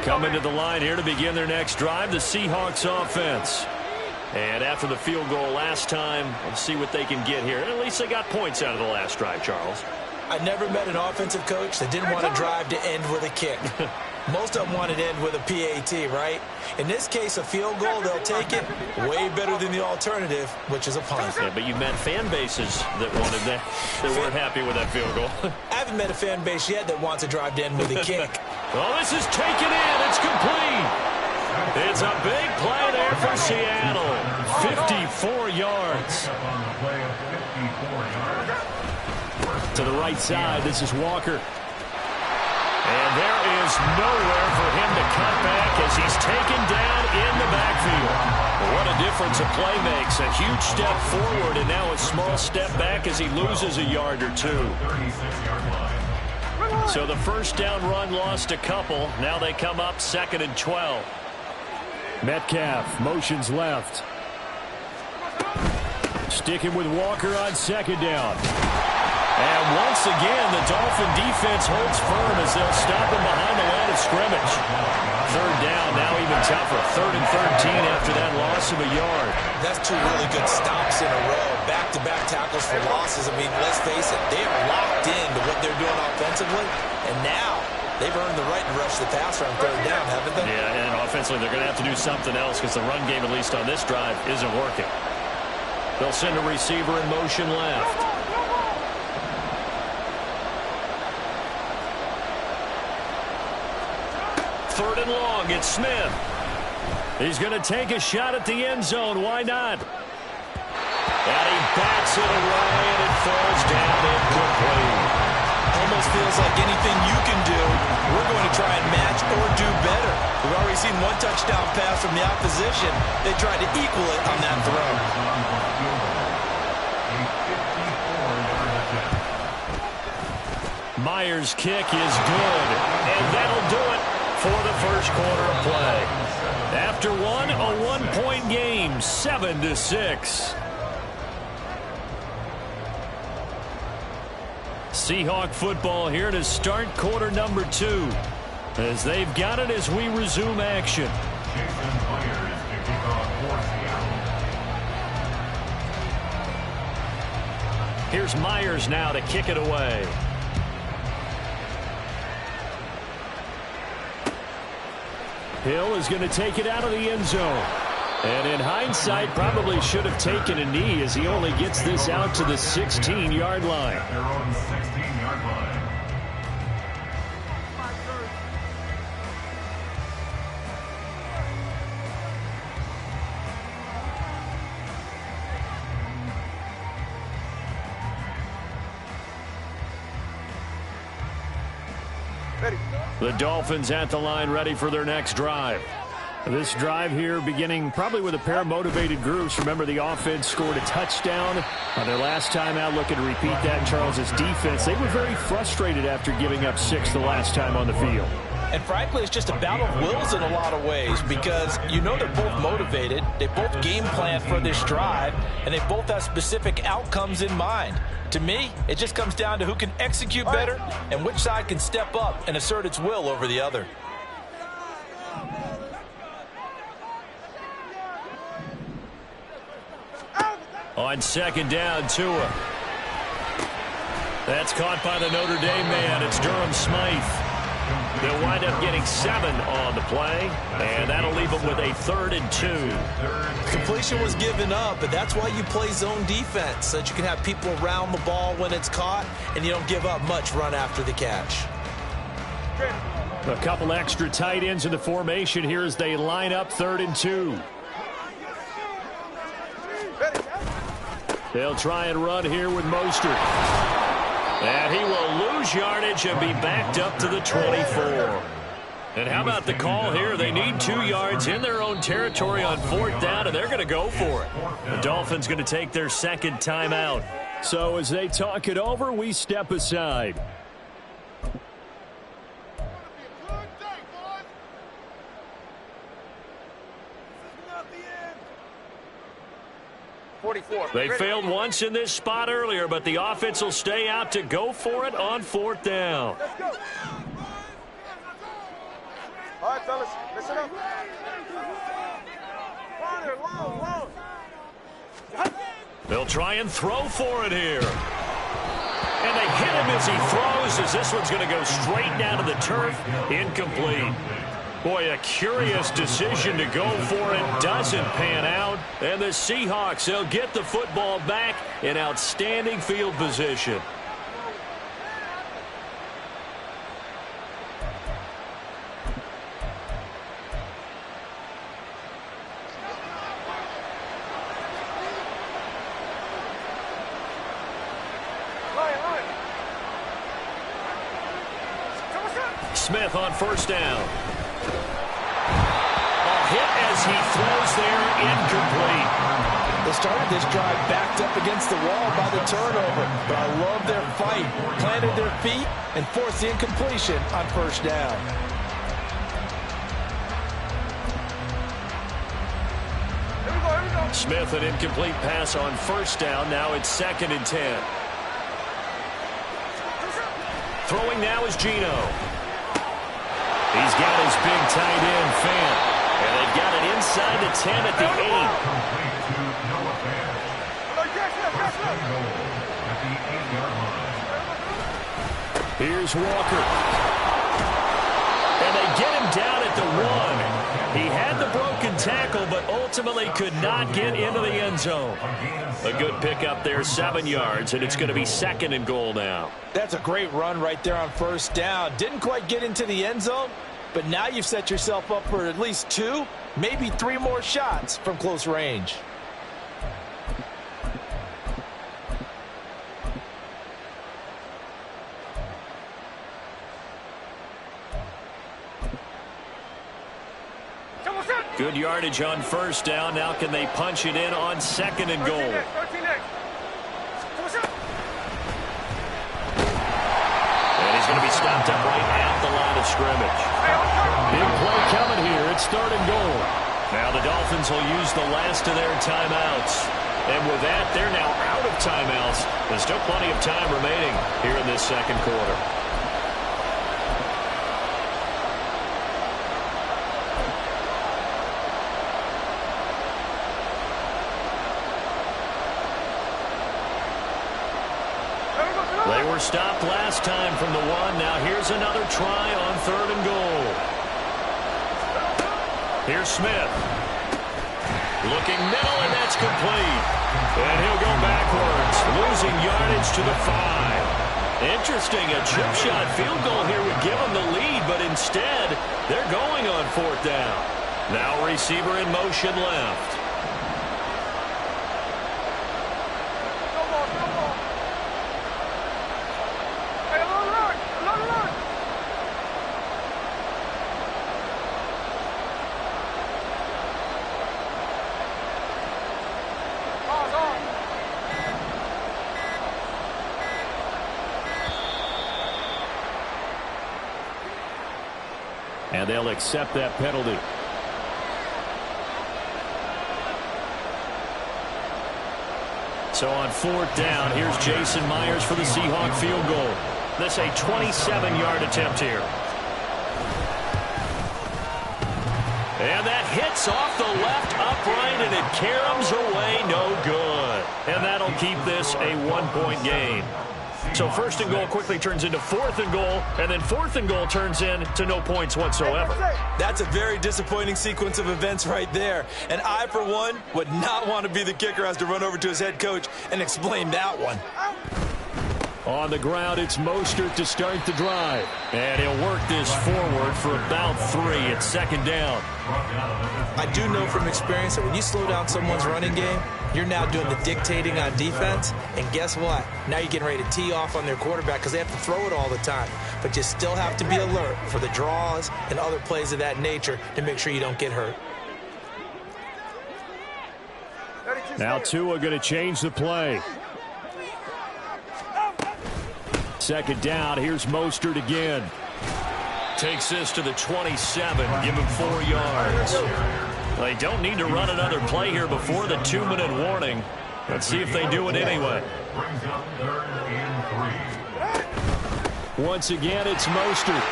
Coming to the line here to begin their next drive, the Seahawks offense. And after the field goal last time, let's see what they can get here. At least they got points out of the last drive, Charles. I never met an offensive coach that didn't want to drive to end with a kick. Most of them wanted to end with a PAT, right? In this case, a field goal, they'll take it way better than the alternative, which is a punt. Yeah, but you met fan bases that wanted that, that weren't happy with that field goal. I haven't met a fan base yet that wants to drive to end with a kick. Well, this is taken in. It's complete. It's a big play there for Seattle. 54 yards. To the right side, this is Walker. And there is nowhere for him to cut back as he's taken down in the backfield. What a difference a play makes. A huge step forward and now a small step back as he loses a yard or two. So the first down run lost a couple. Now they come up 2nd and 12. Metcalf motions left. Sticking with Walker on 2nd down. And once again, the Dolphin defense holds firm as they'll stop him behind the line of scrimmage. 3rd down, now even tougher. 3rd and 13 after that loss of a yard. That's 2 really good stops in a row. Back-to-back tackles for losses. I mean, let's face it, they are locked into what they're doing offensively. And now they've earned the right to rush the passer on 3rd down, haven't they? Yeah, and offensively they're going to have to do something else because the run game, at least on this drive, isn't working. They'll send a receiver in motion left. 3rd and long, it's Smith. He's going to take a shot at the end zone. Why not? And he bats it away, and it falls down incomplete. Almost feels like anything you can do, we're going to try and match or do better. We've already seen 1 touchdown pass from the opposition. They tried to equal it on that throw. Myers' kick is good, and that'll do it for the first quarter of play. After one, a 1-point game, 7-6. Seahawk football here to start quarter number 2. As they've got it as we resume action. Here's Myers now to kick it away. Hill is going to take it out of the end zone. And in hindsight, probably should have taken a knee as he only gets this out to the 16-yard line. They're on the 16-yard line. The Dolphins at the line ready for their next drive. This drive here beginning probably with a pair of motivated groups. Remember, the offense scored a touchdown on their last time out. Looking to repeat that. Charles's defense, they were very frustrated after giving up 6 the last time on the field. And frankly, it's just a battle of wills in a lot of ways because you know they're both motivated. They both game plan for this drive, and they both have specific outcomes in mind. To me, it just comes down to who can execute better and which side can step up and assert its will over the other. On 2nd down, Tua. That's caught by the Notre Dame man. It's Durham Smythe. They'll wind up getting 7 on the play, and that'll leave them with a 3rd and 2. Completion was given up, but that's why you play zone defense, so that you can have people around the ball when it's caught, and you don't give up much run after the catch. A couple extra tight ends in the formation here as they line up 3rd and 2. They'll try and run here with Mostert. And he will lose yardage and be backed up to the 24. And how about the call here? They need 2 yards in their own territory on 4th down, and they're going to go for it. The Dolphins going to take their 2nd timeout. So as they talk it over, we step aside. 44. They failed once in this spot earlier, but the offense will stay out to go for it on 4th down. All right, fellas, listen up. Long. They'll try and throw for it here. And they hit him as he throws, as this one's going to go straight down to the turf. Incomplete. Boy, a curious decision to go for it. Doesn't pan out. And the Seahawks, they'll get the football back in outstanding field position. Smith on first down. A hit as he throws there, incomplete. They started this drive backed up against the wall by the turnover, but I love their fight. Planted their feet and forced the incompletion on first down. Here we go. Smith, an incomplete pass on first down. Now it's 2nd and 10. Throwing now is Geno. He's got his big tight end, Fant. And they've got it inside the 10 at the 8. Here's Walker. And they get him down at the 1. He had the broken tackle, but ultimately could not get into the end zone. A good pickup there, 7 yards, and it's going to be 2nd and goal now. That's a great run right there on first down. Didn't quite get into the end zone, but now you've set yourself up for at least 2, maybe 3 more shots from close range. Good yardage on first down. Now can they punch it in on 2nd and goal? And he's going to be stopped up right at the line of scrimmage. Big play coming here. It's 3rd and goal. Now the Dolphins will use the last of their timeouts. And with that, they're now out of timeouts. There's still plenty of time remaining here in this 2nd quarter. They were stopped last time from the 1. Now here's another try on 3rd and goal. Here's Smith. Looking middle, and that's complete. And he'll go backwards, losing yardage to the 5. Interesting, a chip shot field goal here would give them the lead, but instead, they're going on 4th down. Now receiver in motion left. And they'll accept that penalty. So on 4th down, here's Jason Myers for the Seahawk field goal. This a 27-yard attempt here. And that hits off the left upright, and it caroms away, no good. And that'll keep this a 1-point game. So 1st and goal quickly turns into 4th and goal, and then 4th and goal turns into no points whatsoever. That's a very disappointing sequence of events right there. And I, for one, would not want to be the kicker who has to run over to his head coach and explain that one. On the ground, it's Mostert to start the drive. And he'll work this forward for about 3. It's 2nd down. I do know from experience that when you slow down someone's running game, you're now doing the dictating on defense. And guess what? Now you're getting ready to tee off on their quarterback because they have to throw it all the time. But you still have to be alert for the draws and other plays of that nature to make sure you don't get hurt. Now Tua going to change the play. 2nd down. Here's Mostert again. Takes this to the 27. Give him 4 yards. They don't need to run another play here before the 2-minute warning. Let's see if they do it anyway. Once again, it's Mostert.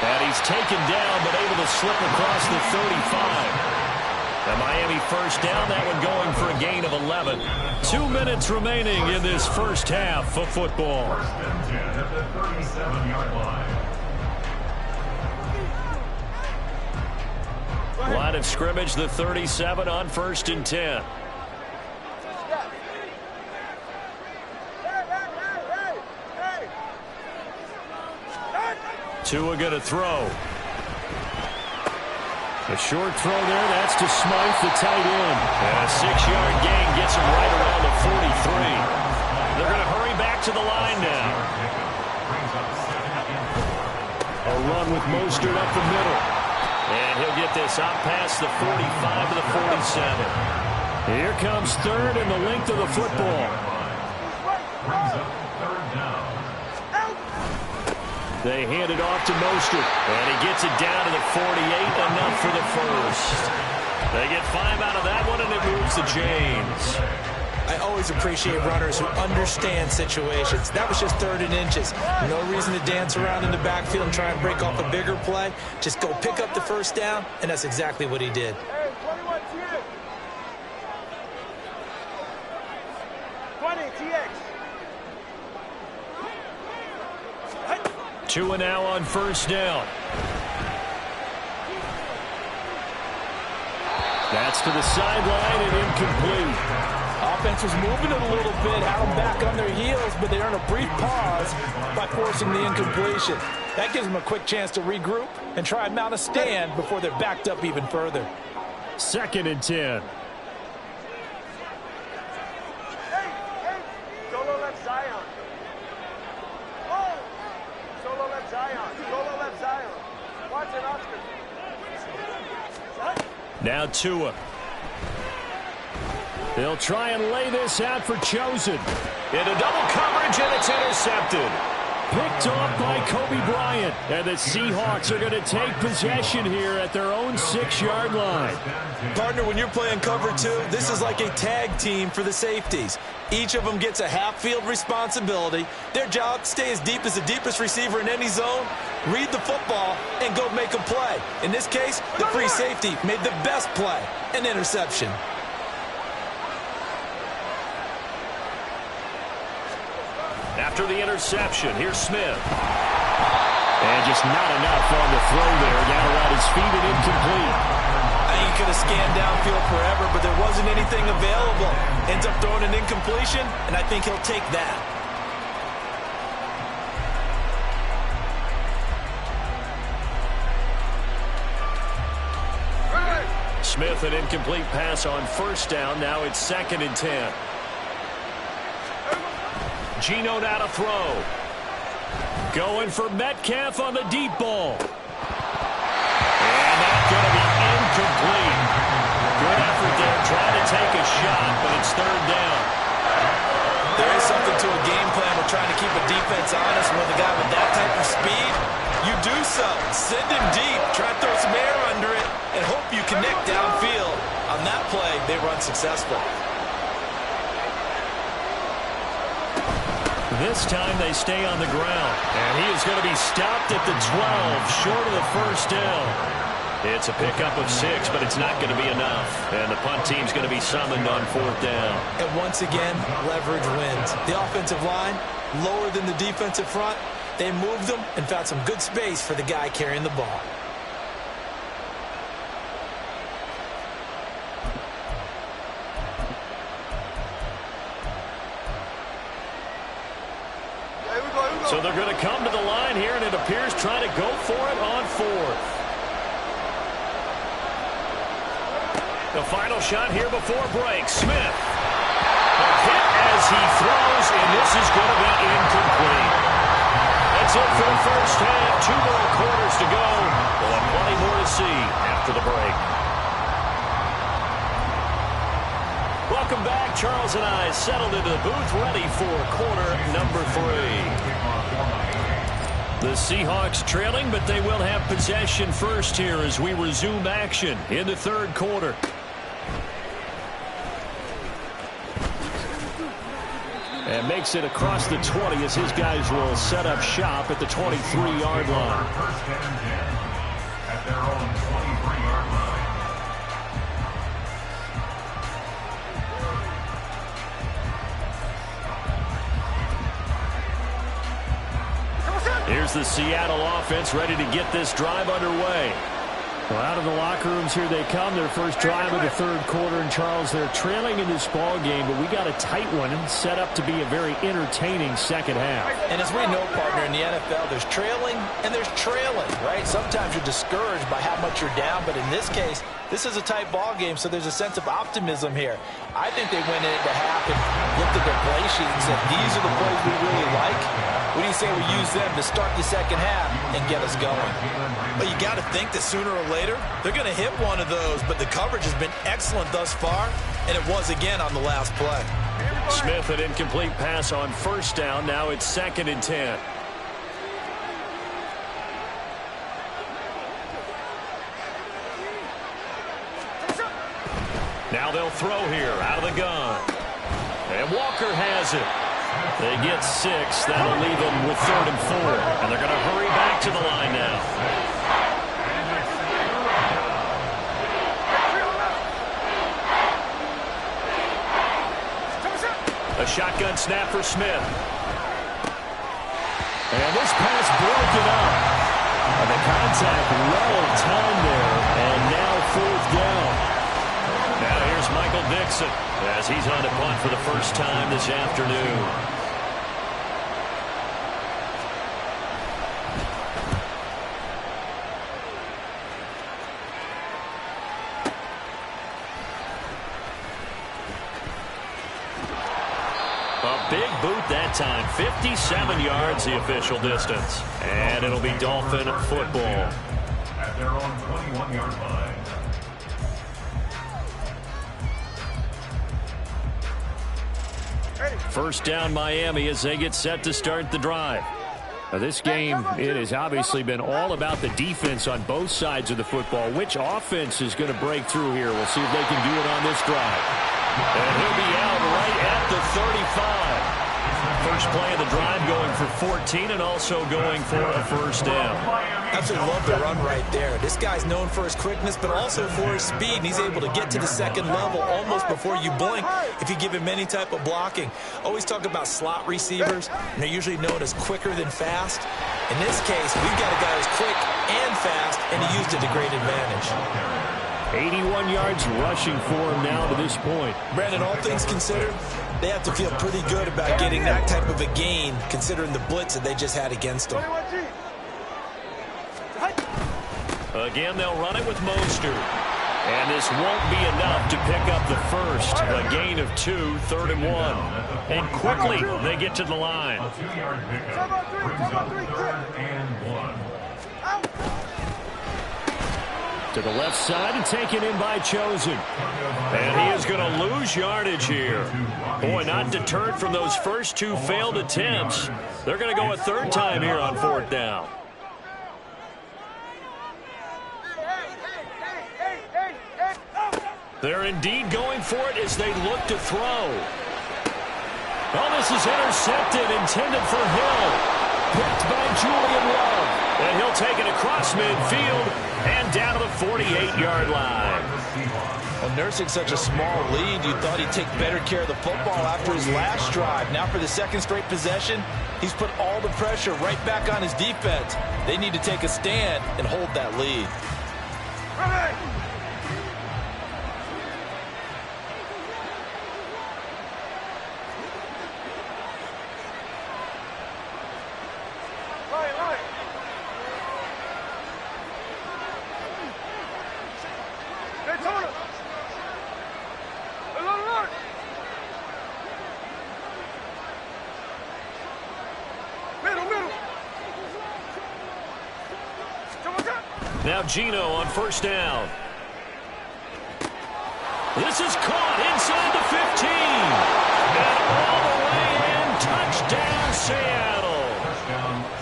And he's taken down, but able to slip across the 35. The Miami first down, that one going for a gain of 11. 2 minutes remaining in this first half of football. First and 10 at the 37-yard line. Line of scrimmage, the 37 on 1st and 10. Tua going to throw. A short throw there. That's to Smythe, the tight end. And a 6-yard gain gets him right around the 43. They're going to hurry back to the line now. A run with Mostert up the middle. And he'll get this out past the 45 to the 47. Here comes 3rd and the length of the football. Brings up 3rd down. They hand it off to Mostert. And he gets it down to the 48, enough for the first. They get 5 out of that one, and it moves the chains. I always appreciate runners who understand situations. That was just 3rd and inches. No reason to dance around in the backfield and try and break off a bigger play. Just go pick up the first down, and that's exactly what he did. Hey, 21 TX. 20 TX. Tua now on 1st down. That's to the sideline and incomplete. Offense was moving it a little bit, had them back on their heels, but they earned a brief pause by forcing the incompletion. That gives them a quick chance to regroup and try and mount a stand before they're backed up even further. 2nd and 10. Hey, solo left Zion. Oh, solo left Zion. Solo left Zion. Watch it, Oscar. Now Tua. They'll try and lay this out for Chosen. Into double coverage, and it's intercepted. Picked off by Kobe Bryant. And the Seahawks are going to take possession here at their own 6-yard line. Partner, when you're playing cover 2, this is like a tag team for the safeties. Each of them gets a half-field responsibility. Their job, stay as deep as the deepest receiver in any zone, read the football, and go make a play. In this case, the free safety made the best play, an interception. After the interception, here's Smith. And just not enough on the throw there. Down around his feet and incomplete. I think he could have scanned downfield forever, but there wasn't anything available. Ends up throwing an incompletion, and I think he'll take that. Smith, an incomplete pass on 1st down. Now it's 2nd and 10. Geno now to throw. Going for Metcalf on the deep ball. And that's going to be incomplete. Good effort there, trying to take a shot, but it's 3rd down. There is something to a game plan with trying to keep a defense honest with a guy with that type of speed. You do so. Send him deep, try to throw some air under it, and hope you connect downfield. On that play, they run successful. This time they stay on the ground. And he is going to be stopped at the 12, short of the 1st down. It's a pickup of 6, but it's not going to be enough. And the punt team's going to be summoned on 4th down. And once again, leverage wins. The offensive line, lower than the defensive front. They moved them and found some good space for the guy carrying the ball. So they're going to come to the line here, and it appears trying to go for it on 4th. The final shot here before break. Smith. A hit as he throws, and this is going to be incomplete. That's it for the first half. 2 more quarters to go. We'll have plenty more to see after the break. Welcome back. Charles and I settled into the booth, ready for quarter number 3. The Seahawks trailing, but they will have possession first here as we resume action in the 3rd quarter. And makes it across the 20 as his guys will set up shop at the 23-yard line. First and 10 at their own 23-yard line. Here's the Seattle offense ready to get this drive underway. Well, out of the locker rooms here they come. Their first drive of the third quarter. And, Charles, they're trailing in this ball game, but we got a tight one and set up to be a very entertaining second half. And as we know, partner, in the NFL, there's trailing and there's trailing, right? Sometimes you're discouraged by how much you're down, but in this case, this is a tight ball game, so there's a sense of optimism here. I think they went into half and looked at their play sheet and said, these are the plays we really like. What do you say we use them to start the second half and get us going? Well, you got to think that sooner or later, they're going to hit one of those, but the coverage has been excellent thus far, and it was again on the last play. Smith, an incomplete pass on first down. Now it's 2nd and 10. Now they'll throw here out of the gun. And Walker has it. They get 6. That'll leave them with 3rd and 4. And they're going to hurry back to the line now. A shotgun snap for Smith. And this pass broken up. And the contact well timed there. And now 4th down. Now here's Michael Dixon as he's on to punt for the first time this afternoon. A big boot that time. 57 yards the official distance. And it'll be Dolphin football. At their own 21-yard line. First down Miami as they get set to start the drive. Now this game, it has obviously been all about the defense on both sides of the football. Which offense is going to break through here? We'll see if they can do it on this drive. And he'll be out right at the 35. First play of the drive going for 14 and also going for a first down. Absolutely love the run right there. This guy's known for his quickness, but also for his speed. And he's able to get to the second level almost before you blink if you give him any type of blocking. Always talk about slot receivers, and they're usually known as quicker than fast. In this case, we've got a guy who's quick and fast, and he used it to great advantage. 81 yards rushing for him now to this point. Brandon, all things considered, they have to feel pretty good about getting that type of a gain, considering the blitz that they just had against them. Again, they'll run it with Mostert. And this won't be enough to pick up the first. A gain of 2, 3rd and 1. And quickly, they get to the line. A 2-yard pickup brings up 3rd and 1. To the left side and taken in by Chosen. And he is going to lose yardage here. Boy, not deterred from those first 2 failed attempts. They're going to go a 3rd time here on 4th down. They're indeed going for it as they look to throw. Well, this is intercepted, intended for Hill. Picked by Julian Love. And he'll take it across midfield and down to the 48-yard line. Well, nursing such a small lead, you thought he'd take better care of the football after his last drive. Now for the second straight possession, he's put all the pressure right back on his defense. They need to take a stand and hold that lead. Now Gino on first down. This is caught inside the 15. And all the way in. Touchdown, Seattle.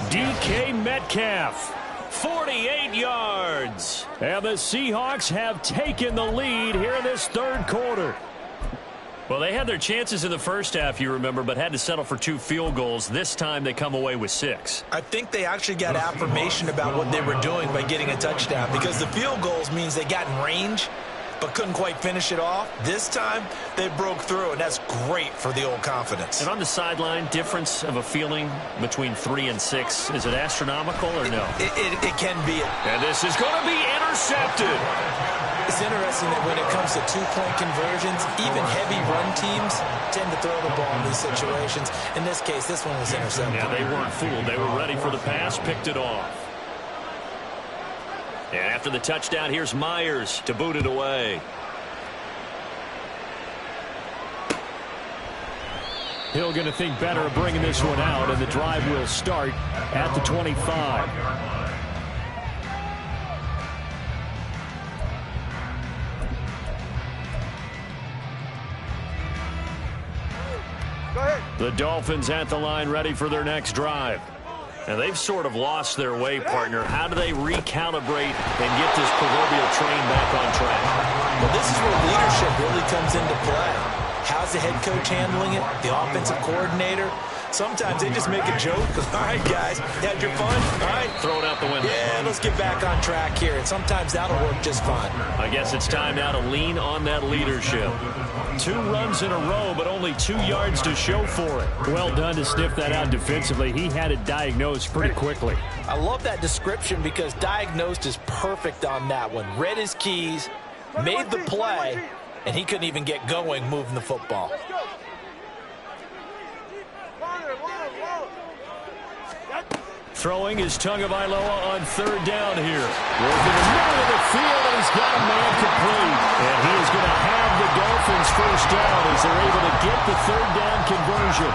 DK Metcalf. 48 yards. And the Seahawks have taken the lead here in this third quarter. Well, they had their chances in the first half, you remember, but had to settle for 2 field goals. This time they come away with 6. I think they actually got affirmation about what they were doing by getting a touchdown, because the field goals means they got in range but couldn't quite finish it off. This time they broke through, and that's great for the old confidence. And on the sideline, difference of a feeling between 3 and 6, is it astronomical or no? It can be. And this is going to be intercepted. It's interesting that when it comes to 2-point conversions, even heavy run teams tend to throw the ball in these situations. In this case, this one was intercepted. Yeah, they weren't fooled. They were ready for the pass, picked it off. And after the touchdown, here's Myers to boot it away. Hill going to think better of bringing this one out, and the drive will start at the 25. Go ahead. The Dolphins at the line, ready for their next drive. And they've sort of lost their way, partner. How do they recalibrate and get this proverbial train back on track? Well, this is where leadership really comes into play. How's the head coach handling it? The offensive coordinator? Sometimes they just make a joke. All right, guys, you had your fun? All right. Throw it out the window. Yeah, let's get back on track here. And sometimes that'll work just fine. I guess it's time now to lean on that leadership. 2 runs in a row, but only 2 yards to show for it. Well done to sniff that out defensively. He had it diagnosed pretty quickly. I love that description because diagnosed is perfect on that one. Read his keys, made the play, and he couldn't even get going moving the football. Let's go. Throwing is Tagovailoa on 3rd down here. Working the middle of the field, and he's got a man complete. And he is going to have the Dolphins first down as they're able to get the 3rd down conversion.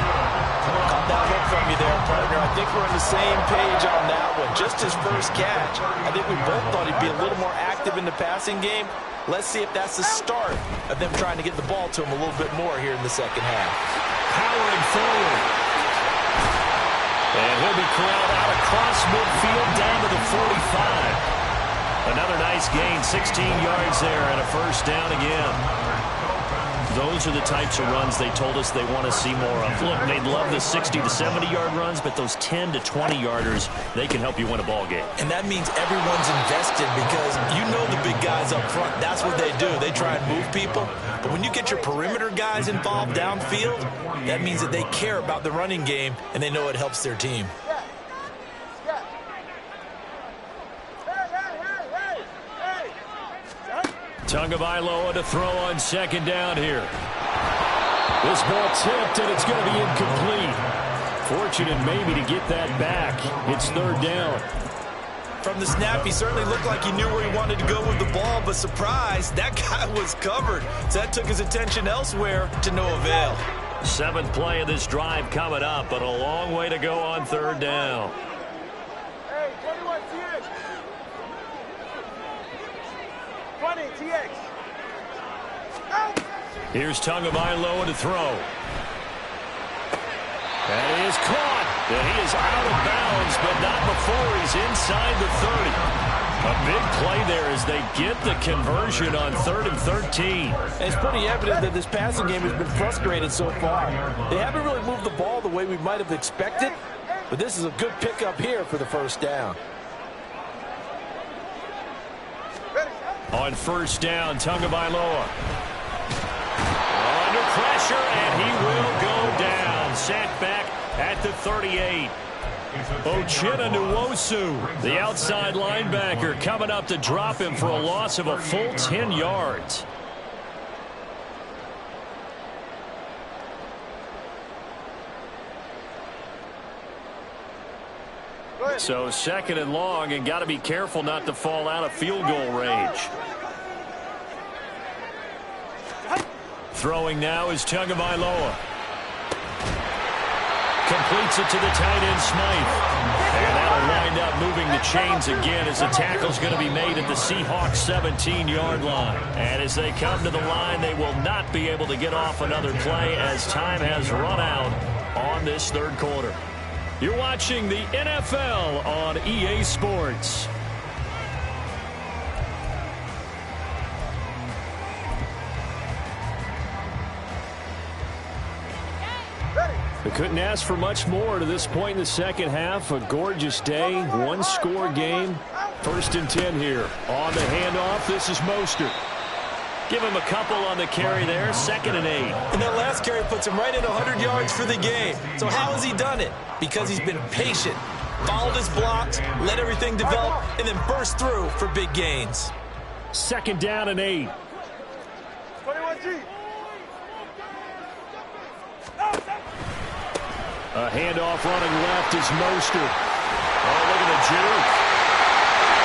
Caught that look from you there, partner. I think we're on the same page on that one. Just his first catch. I think we both thought he'd be a little more active in the passing game. Let's see if that's the start of them trying to get the ball to him a little bit more here in the second half. Powering forward. And he'll be corralled out across midfield down to the 45. Another nice gain, 16 yards there, and a first down again. Those are the types of runs they told us they want to see more of. Look, they'd love the 60 to 70-yard runs, but those 10 to 20-yarders, they can help you win a ball game. And that means everyone's invested because you know the big guys up front. That's what they do. They try and move people. But when you get your perimeter guys involved downfield, that means that they care about the running game, and they know it helps their team. Tagovailoa to throw on 2nd down here. This ball tipped, and it's going to be incomplete. Fortunate maybe to get that back. It's 3rd down. From the snap, he certainly looked like he knew where he wanted to go with the ball, but surprise, that guy was covered. So that took his attention elsewhere to no avail. 7th play of this drive coming up, but a long way to go on 3rd down. Hey, 21 TX. 20 TX. Out. Here's Tagovailoa to throw. That is caught. And he is out of bounds, but not before he's inside the 30. A big play there as they get the conversion on 3rd and 13. And it's pretty evident that this passing game has been frustrated so far. They haven't really moved the ball the way we might have expected, but this is a good pickup here for the first down. On 1st down, Tagovailoa. Under pressure, and he will go down. Sacked back at the 38. Uchenna Nwosu, the outside linebacker, coming up to drop him for a loss of a full 10 yards. So 2nd and long, and got to be careful not to fall out of field goal range. Throwing now is Tagovailoa. Completes it to the tight end, Smythe. And that'll wind up moving the chains again as the tackle's going to be made at the Seahawks 17-yard line. And as they come to the line, they will not be able to get off another play as time has run out on this 3rd quarter. You're watching the NFL on EA Sports. couldn't ask for much more to this point in the second half. A gorgeous day, one-score game. 1st and 10 here. On the handoff, this is Mostert. Give him a couple on the carry there. 2nd and 8. And that last carry puts him right at 100 yards for the game. So how has he done it? Because he's been patient, followed his blocks, let everything develop, and then burst through for big gains. 2nd down and 8. 21G. A handoff running left is Mostert. Oh, look at the juke.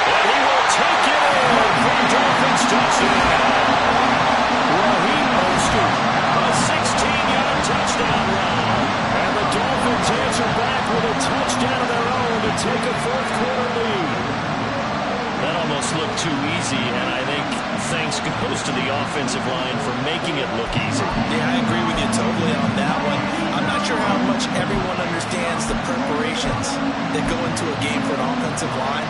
And he will take it in for Dolphins touchdown. Raheem Mostert, a 16-yard touchdown run. And the Dolphins answer back with a touchdown of their own to take a 4th-quarter lead. That almost looked too easy, and I think thanks goes to the offensive line for making it look easy. Yeah, I agree with you totally on that one. I'm not sure how much everyone understands the preparations that go into a game for an offensive line,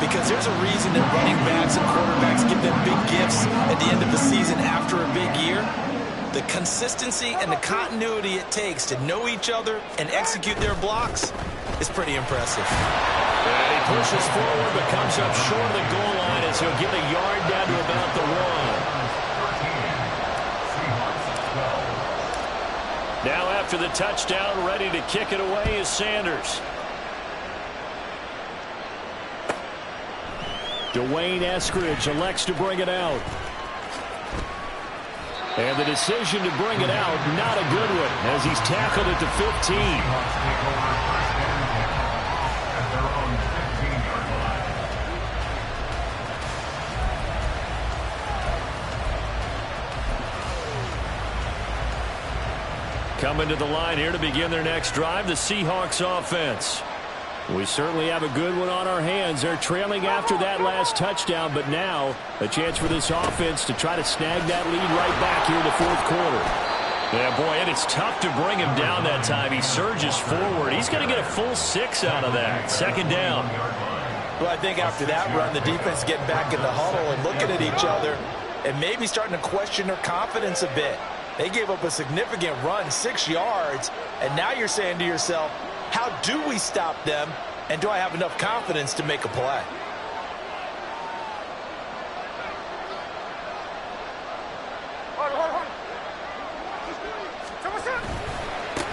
because there's a reason that running backs and quarterbacks give them big gifts at the end of the season after a big year. The consistency and the continuity it takes to know each other and execute their blocks is pretty impressive. And he pushes forward but comes up short of the goal line as he'll get a yard down to about the 1. Now after the touchdown, ready to kick it away is Sanders. Dwayne Eskridge elects to bring it out. And the decision to bring it out, not a good one, as he's tackled at the 15. Coming to the line here to begin their next drive, the Seahawks offense. We certainly have a good one on our hands. They're trailing after that last touchdown, but now a chance for this offense to try to snag that lead right back here in the 4th quarter. Yeah, boy, and it's tough to bring him down that time. He surges forward. He's going to get a full 6 out of that. 2nd down. Well, I think after that run, the defense getting back in the huddle and looking at each other and maybe starting to question their confidence a bit. They gave up a significant run, 6 yards, and now you're saying to yourself, how do we stop them, and do I have enough confidence to make a play?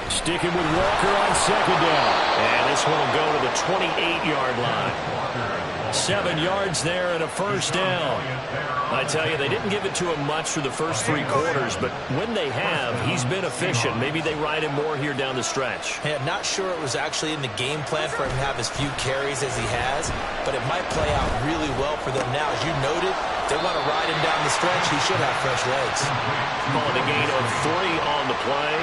Sticking with Walker on 2nd down. And this one will go to the 28-yard line. 7 yards there and a 1st down. I tell you, they didn't give it to him much for the first 3 quarters, but when they have, he's been efficient. Maybe they ride him more here down the stretch. Yeah, not sure it was actually in the game plan for him to have as few carries as he has, but it might play out really well for them now. As you noted, they want to ride him down the stretch. He should have fresh legs. On the gain of 3 on the play,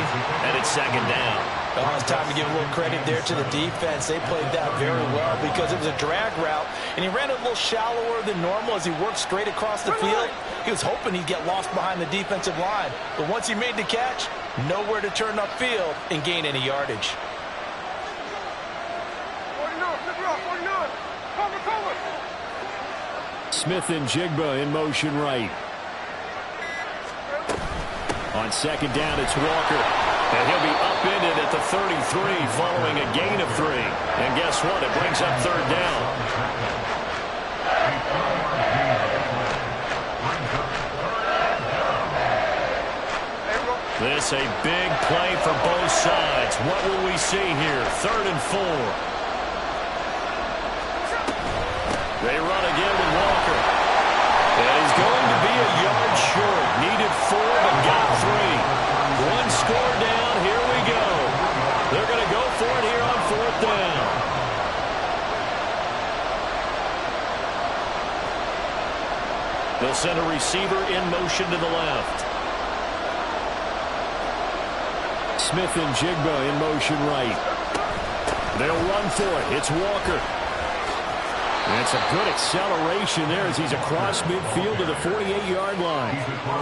and it's 2nd down. Oh, it's time to give a little credit there to the defense. They played that very well because it was a drag route, and he ran a little shallower than normal as he worked straight across the field. He was hoping he'd get lost behind the defensive line, but once he made the catch, nowhere to turn upfield and gain any yardage. 49, flip it off, 49. Cover. Smith and Jigba in motion right. On 2nd down, it's Walker. And he'll be upended at the 33 following a gain of 3. And guess what? It brings up 3rd down. This a big play for both sides. What will we see here? 3rd and 4. They run again with Walker. And he's going to be a yard short. Needed 4, but got 3. 1 score down. Here we go. They're going to go for it here on 4th down. They'll send a receiver in motion to the left. Smith and Jigba in motion right. They'll run for it. It's Walker. And it's a good acceleration there as he's across midfield to the 48-yard line.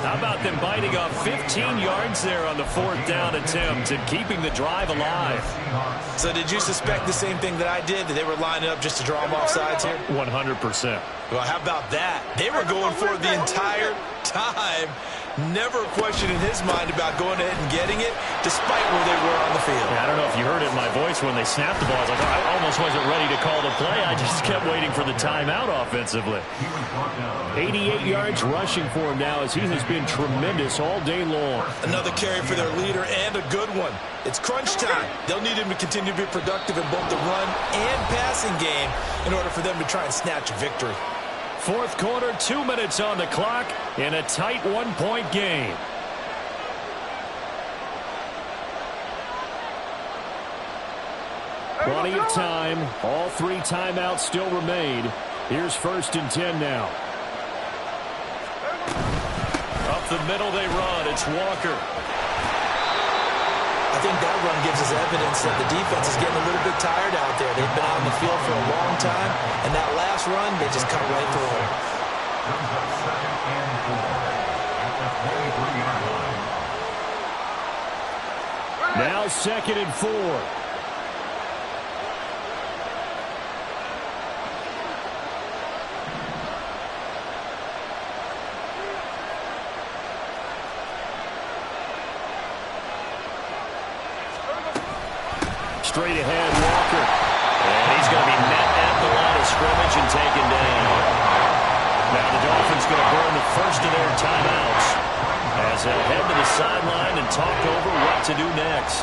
How about them biting off 15 yards there on the 4th down attempt and keeping the drive alive? So did you suspect the same thing that I did, that they were lining up just to draw them off sides here? 100%. Well, how about that? They were going for it the entire time. Never a question in his mind about going ahead and getting it, despite where they were on the field. Yeah, I don't know if you heard it in my voice when they snapped the ball. I was like, I almost wasn't ready to call the play. I just kept waiting for the timeout offensively. 88 yards rushing for him now as he has been tremendous all day long. Another carry for their leader and a good one. It's crunch time. They'll need him to continue to be productive in both the run and passing game in order for them to try and snatch a victory. Fourth quarter, 2 minutes on the clock in a tight one-point game. Plenty of time. All 3 timeouts still remain. Here's 1st and 10 now. Up the middle they run. It's Walker. I think that run gives us evidence that the defense is getting a little bit tired out there. They've been out on the field for a long time, and that last run, they just cut right through it. Now 2nd and 4. Straight ahead, Walker. And he's going to be met at the line of scrimmage and taken down. Now the Dolphins going to burn the first of their timeouts as they'll head to the sideline and talk over what to do next.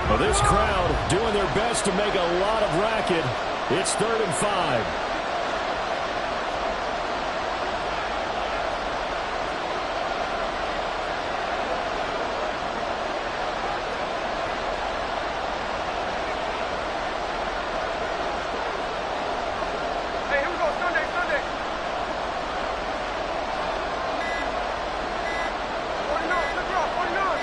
Well, this crowd doing their best to make a lot of racket. It's 3rd and 5. Hey, here we go. Sunday. 49, look out, 49.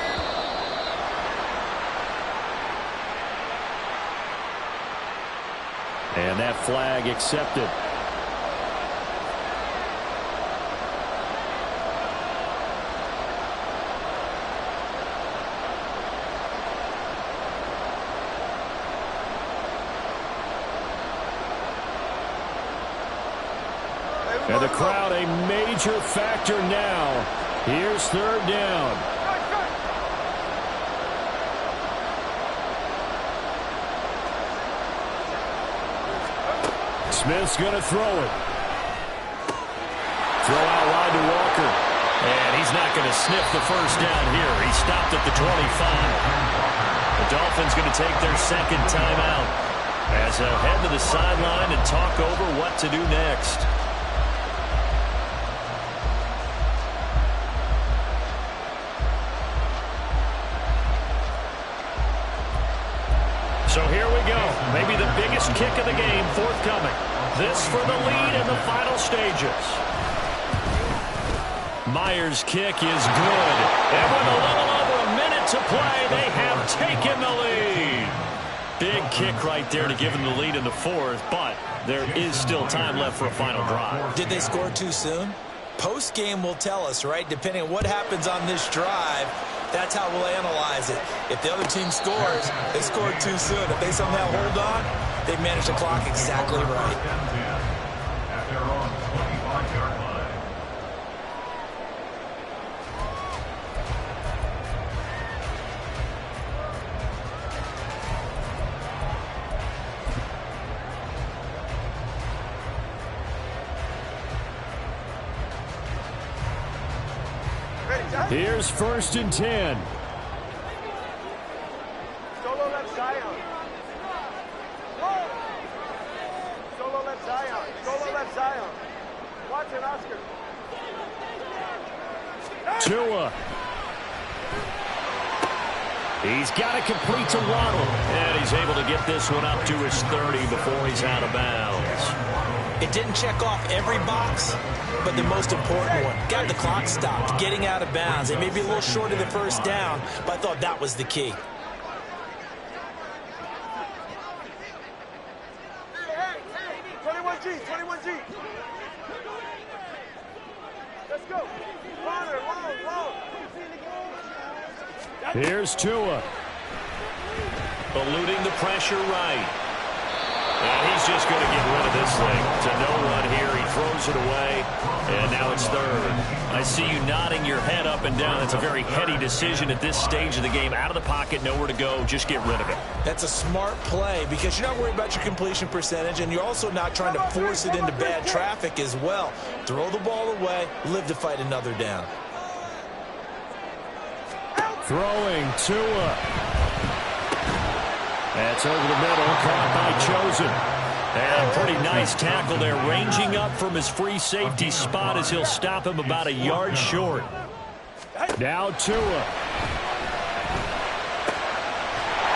And that flag accepted. And the crowd a major factor now. Here's 3rd down. Smith's going to throw it. Throw out wide to Walker. And he's not going to sniff the first down here. He stopped at the 25. The Dolphins going to take their 2nd timeout as they'll head to the sideline and talk over what to do next. So here we go. Maybe the biggest kick of the game forthcoming. This for the lead in the final stages. Myers' kick is good. And with a little over a minute to play, they have taken the lead. Big kick right there to give them the lead in the 4th, but there is still time left for a final drive. Did they score too soon? Post-game will tell us, right? Depending on what happens on this drive, that's how we'll analyze it. If the other team scores, they scored too soon. If they somehow hold on, they've managed the clock exactly right. Here's 1st and 10. Solo left Zion. Solo left Zion. Solo left Zion. Watson, Oscar. Tua. He's got to complete to Waddle. And he's able to get this one up to his 30 before he's out of bounds. It didn't check off every box, but the most important one. Got the clock stopped, getting out of bounds. It may be a little short of the first down, but I thought that was the key. Hey, 21G, 21G. Here's Tua. Eluding the pressure right. And he's just going to get rid of this thing. To no run here. He throws it away. And now it's third. I see you nodding your head up and down. That's a very heady decision at this stage of the game. Out of the pocket, nowhere to go. Just get rid of it. That's a smart play because you're not worried about your completion percentage, and you're also not trying to force it into bad traffic as well. Throw the ball away, live to fight another down. Throwing Tua. That's over the middle, caught by Chosen. And pretty nice tackle there, ranging up from his free safety spot as he'll stop him about a yard short. Now Tua.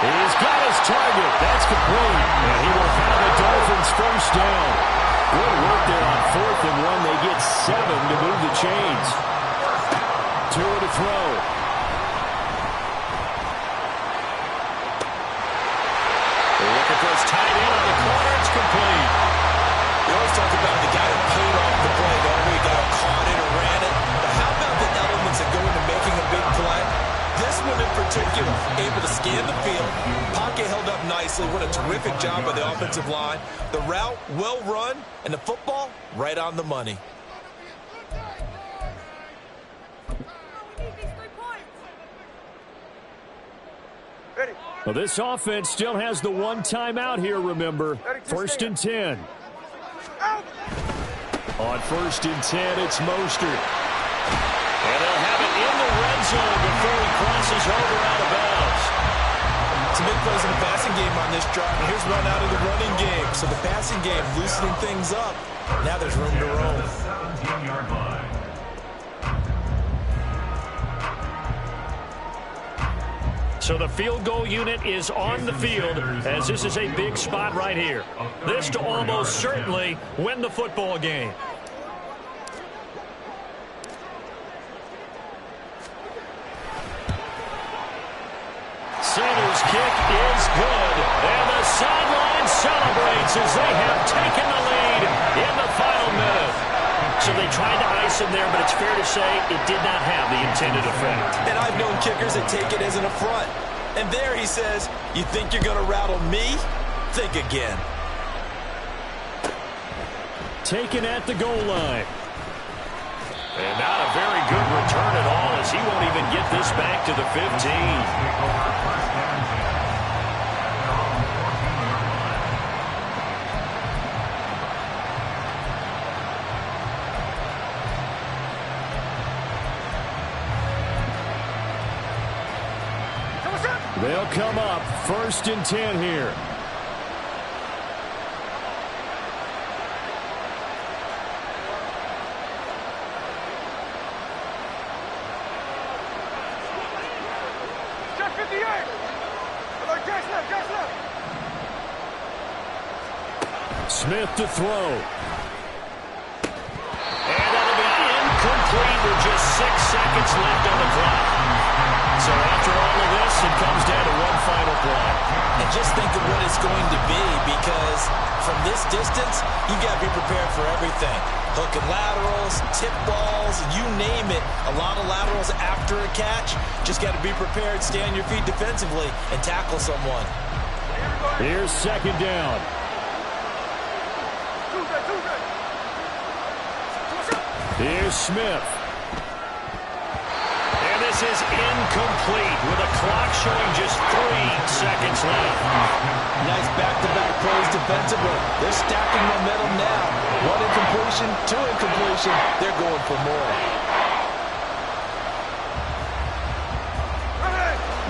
He's got his target. That's complete. And he will have the Dolphins first down. Good work there on 4th and 1. They get 7 to move the chains. Tua to throw. Looking for his tight end on the corner. It's complete. We always talk about the guy who paid off the play, don't we? Got caught it or ran it. But how about the elements that go into making a big play? This one in particular, able to scan the field. Pocket held up nicely. What a terrific job by the offensive line. The route, well run, and the football, right on the money. Well, this offense still has the one timeout here, remember. 1st and 10. On 1st and 10, it's Mostert. And they'll have it in the red zone before he crosses over out of bounds. Some big plays in the passing game on this drive, and here's run out of the running game. So the passing game loosening things up. Now there's room to roam. So the field goal unit is on the field as this is a big spot right here. This to almost certainly win the football game. Sanders' kick is good. And the sideline celebrates as they have taken the lead in the final minute. So they tried to ice him there, but it's fair to say it did not have the intended effect. And I've known kickers that take it as an affront. And there he says, you think you're going to rattle me? Think again. Taken at the goal line. And not a very good return at all as he won't even get this back to the 15. They'll come up 1st and 10 here. Check 58. Smith to throw. And that'll be incomplete with just 6 seconds left on the clock. So after all of this, it comes down to one final play. And just think of what it's going to be, because from this distance, you got to be prepared for everything. Hook and laterals, tip balls, you name it. A lot of laterals after a catch. Just got to be prepared, stay on your feet defensively, and tackle someone. Here's 2nd down. Here's Smith. This is incomplete with a clock showing just 3 seconds left. Nice back-to-back plays defensively. They're stacking momentum now. 1 incompletion, 2 incompletion. They're going for more.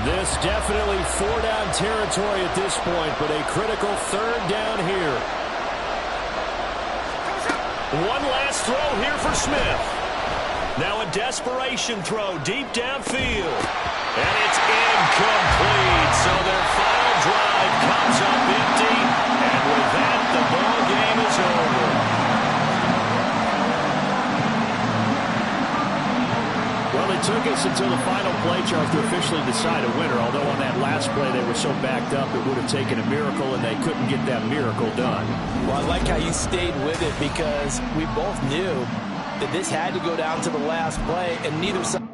This definitely 4-down territory at this point, but a critical 3rd down here. One last throw here for Smith. Now a desperation throw deep downfield. And it's incomplete. So their final drive comes up empty. And with that, the ball game is over. Well, it took us until the final play, Charles, to officially decide a winner. Although on that last play they were so backed up, it would have taken a miracle, and they couldn't get that miracle done. Well, I like how you stayed with it, because we both knew that this had to go down to the last play, and neither side.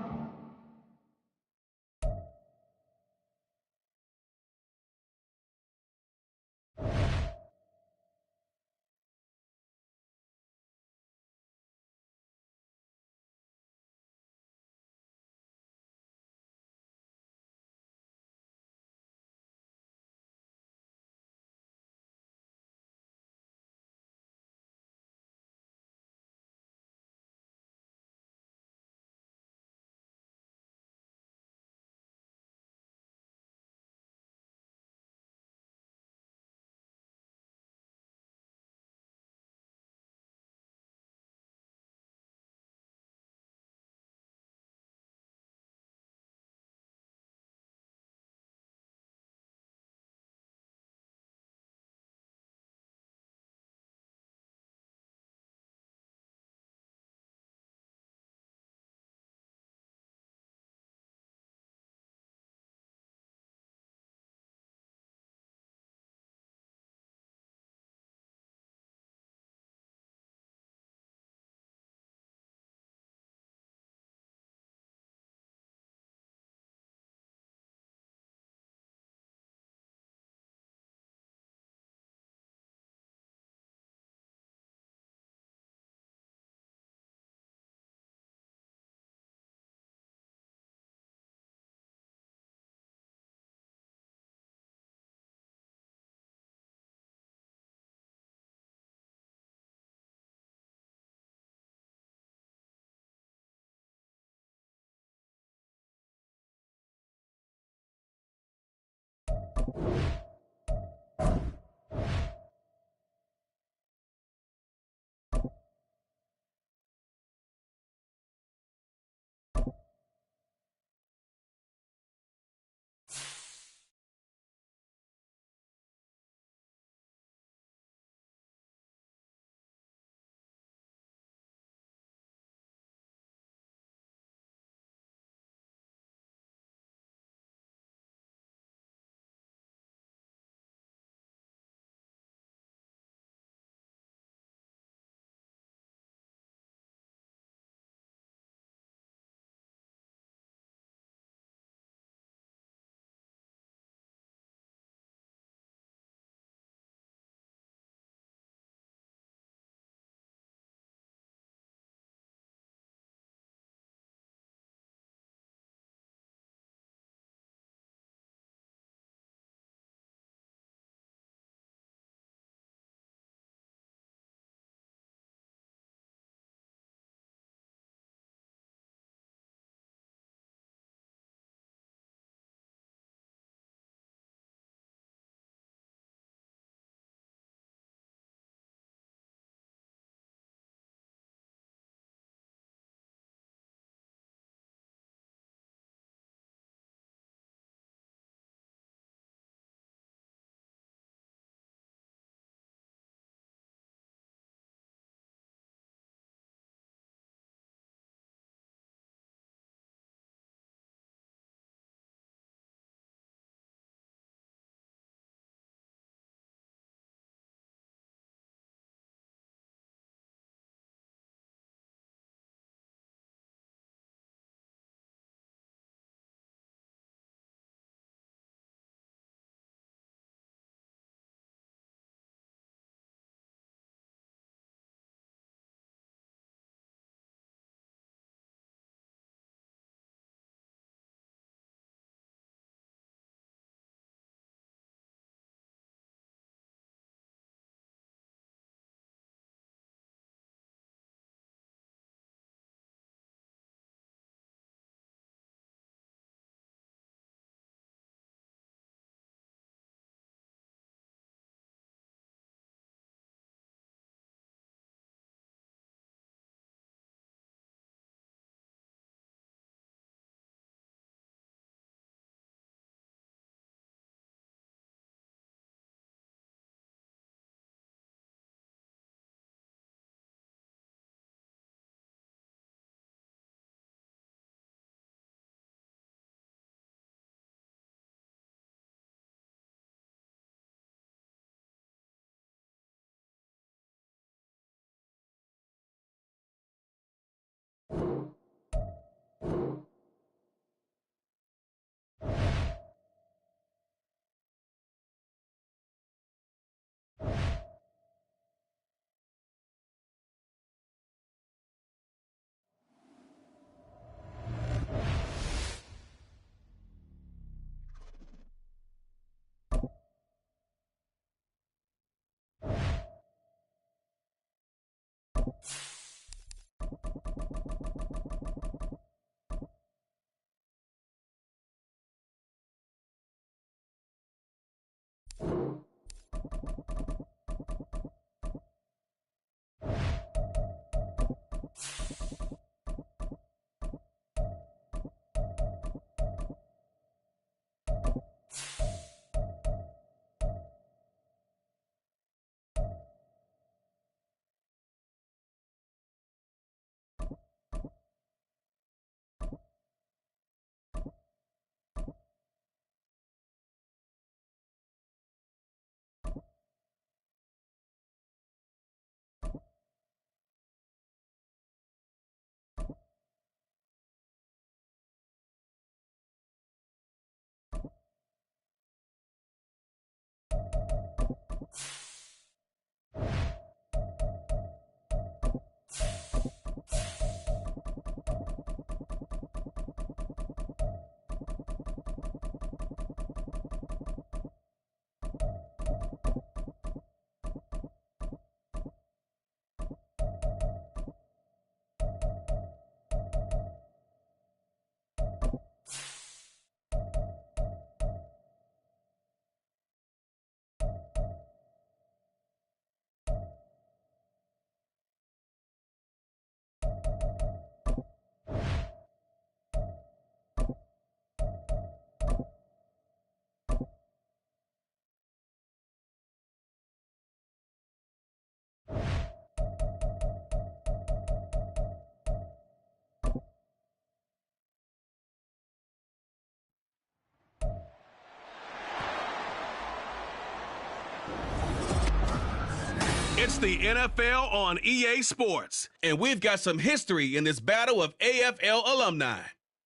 It's the NFL on EA Sports, and we've got some history in this battle of AFL alumni.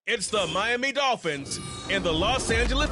It's the Miami Dolphins and the Los Angeles...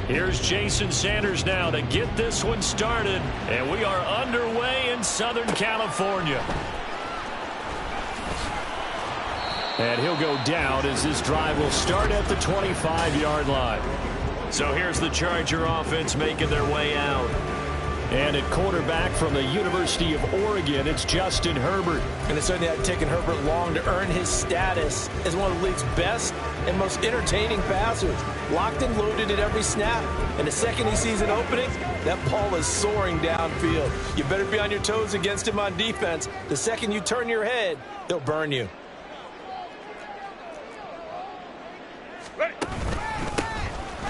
Here's Jason Sanders now to get this one started. And we are underway in Southern California. And he'll go down as this drive will start at the 25-yard line. So here's the Charger offense making their way out. And at quarterback from the University of Oregon, it's Justin Herbert. And it certainly had taken Herbert long to earn his status as one of the league's best and most entertaining passers. Locked and loaded at every snap. And the second he sees an opening, that ball is soaring downfield. You better be on your toes against him on defense. The second you turn your head, they'll burn you.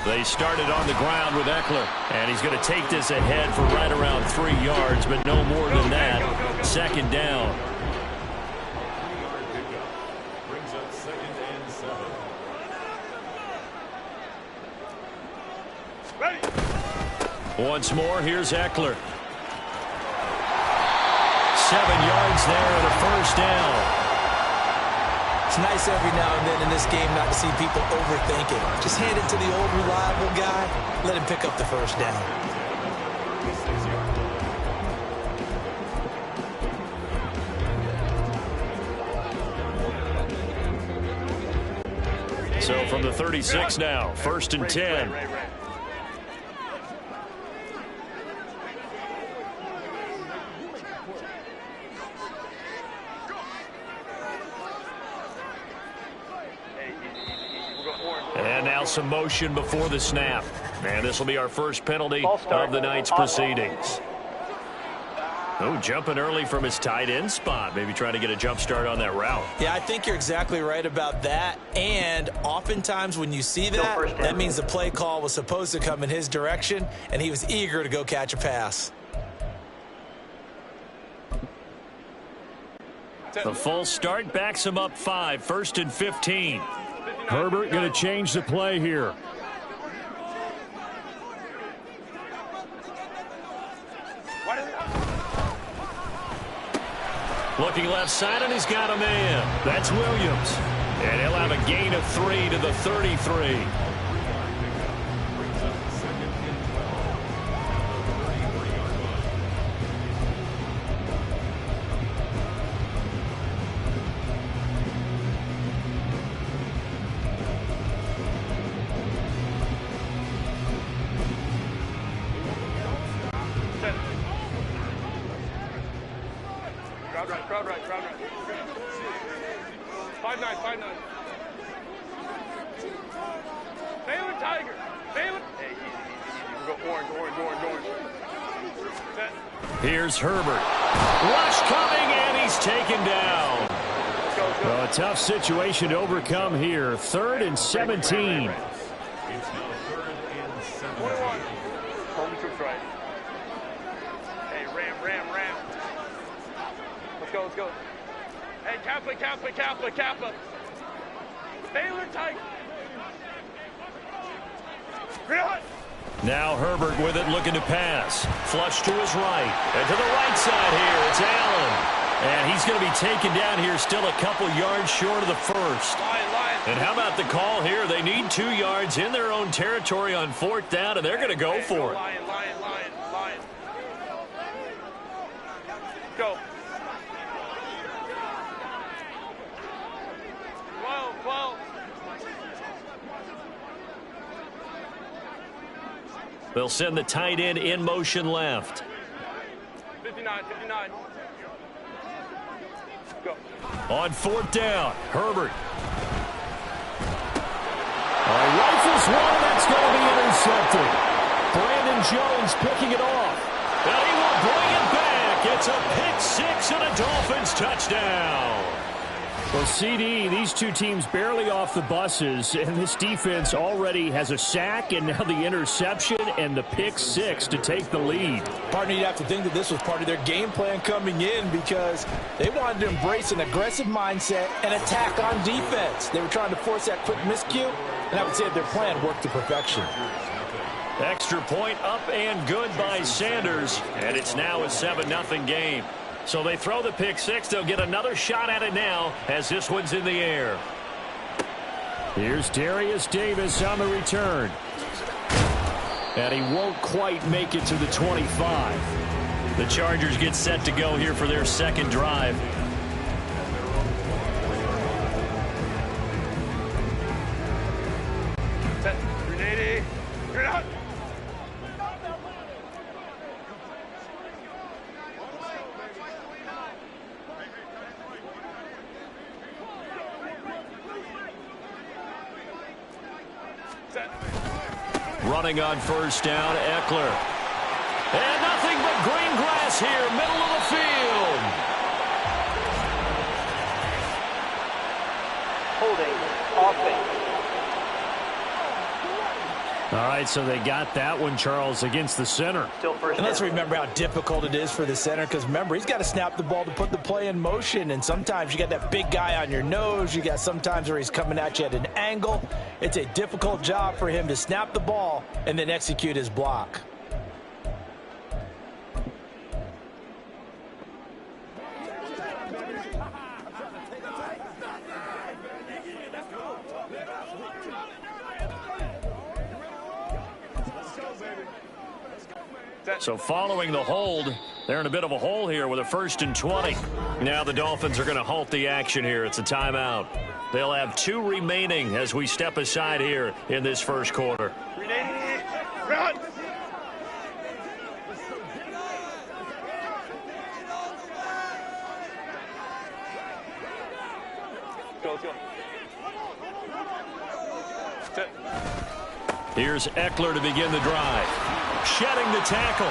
They started on the ground with Eckler, and he's going to take this ahead for right around 3 yards, but no more than that. Second down. Brings up 2nd and 7. Ready. Once more, here's Eckler. 7 yards there and a first down. It's nice every now and then in this game not to see people overthink it. Just hand it to the old reliable guy. Let him pick up the first down. So from the 36 now, 1st and 10. And now some motion before the snap. And this will be our first penalty of the night's proceedings. Oh, jumping early from his tight end spot. Maybe trying to get a jump start on that route. Yeah, I think you're exactly right about that. And oftentimes when you see that, that means the play call was supposed to come in his direction, and he was eager to go catch a pass. The full start backs him up 5, 1st and 15. Herbert going to change the play here. Looking left side, and he's got a man. That's Williams. And he'll have a gain of 3 to the 33. Crowd right. 5-9. Baylor Tiger. Baylor. Hey, easy. We'll go orange. Set. Here's Herbert. Rush coming, and he's taken down. Let's go. Well, a tough situation to overcome here. 3rd and 17. 21. Home troops right. Hey, ram. Let's go. Hey, Kappa. Baylor Tiger. Now Herbert with it, looking to pass. Flush to his right. And to the right side here, it's Allen. And he's going to be taken down here, still a couple yards short of the first. And how about the call here? They need 2 yards in their own territory on 4th down, and they're going to go for it. Lion. Go. 12. They'll send the tight end in motion left. 59. Go. On 4th down, Herbert. Rifles one, that's going to be intercepted. Brandon Jones picking it off. And he will bring it back. It's a pick 6 and a Dolphins touchdown. Well, CD, these two teams barely off the buses, and this defense already has a sack and now the interception and the pick 6 to take the lead. Partner, you'd have to think that this was part of their game plan coming in because they wanted to embrace an aggressive mindset and attack on defense. They were trying to force that quick miscue, and I would say that their plan worked to perfection. Extra point up and good by Sanders, and it's now a 7-0 game. So they throw the pick 6. They'll get another shot at it now as this one's in the air. Here's Darius Davis on the return. And he won't quite make it to the 25. The Chargers get set to go here for their second drive. Set. 380. You're out. Running on 1st down, Eckler. And nothing but green grass here, middle of the field. Holding, offense. All right, so they got that one, Charles, against the center. And let's remember how difficult it is for the center, because remember, he's got to snap the ball to put the play in motion, and sometimes you got that big guy on your nose. You got sometimes where he's coming at you at an angle. It's a difficult job for him to snap the ball and then execute his block. So following the hold, they're in a bit of a hole here with a 1st and 20. Now the Dolphins are going to halt the action here. It's a timeout. They'll have 2 remaining as we step aside here in this first quarter. Run! Go. Here's Eckler to begin the drive. Shedding the tackle.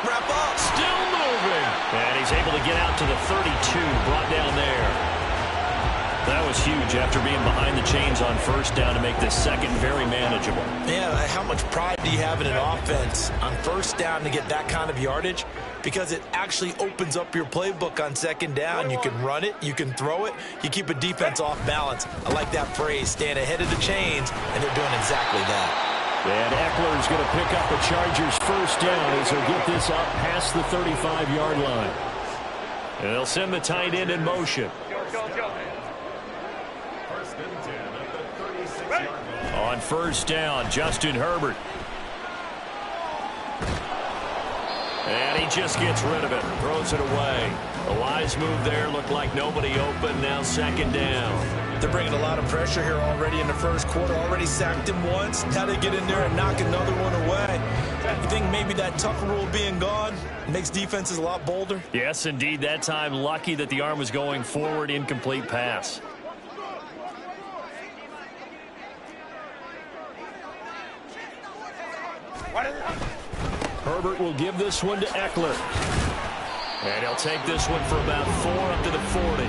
Wrap up. Still moving. And he's able to get out to the 32. Brought down there. That was huge after being behind the chains on 1st down to make this second very manageable. Man, how much pride do you have in an offense on 1st down to get that kind of yardage? Because it actually opens up your playbook on 2nd down. You can run it, you can throw it, you keep a defense off balance. I like that phrase, staying ahead of the chains, and they're doing exactly that. And Eckler's going to pick up the Chargers' 1st down as he'll get this up past the 35-yard line. And they'll send the tight end in motion. On 1st down, Justin Herbert. And he just gets rid of it, throws it away. A wise move there, looked like nobody open, now 2nd down. They're bringing a lot of pressure here already in the first quarter. Already sacked him once. Now they get in there and knock another one away. You think maybe that tough rule being gone makes defenses a lot bolder? Yes, indeed. That time, lucky that the arm was going forward, incomplete pass. Herbert will give this one to Eckler. And he'll take this one for about 4 up to the 40.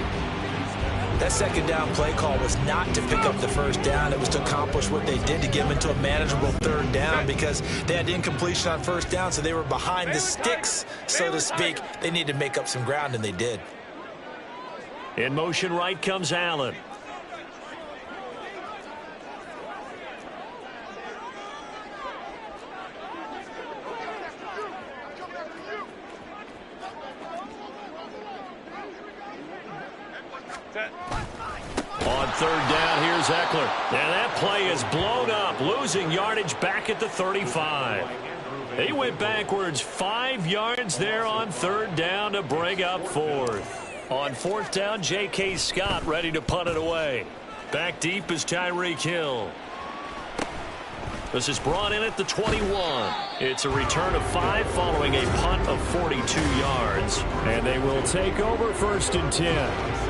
That 2nd down play call was not to pick up the 1st down. It was to accomplish what they did to get them into a manageable 3rd down, because they had incompletion on 1st down, so they were behind the sticks, so to speak. They needed to make up some ground, and they did. In motion right comes Allen. On 3rd down, here's Eckler. And that play is blown up, losing yardage back at the 35. He went backwards 5 yards there on 3rd down to bring up 4th. On 4th down, J.K. Scott ready to punt it away. Back deep is Tyreek Hill. This is brought in at the 21. It's a return of 5 following a punt of 42 yards. And they will take over 1st and 10.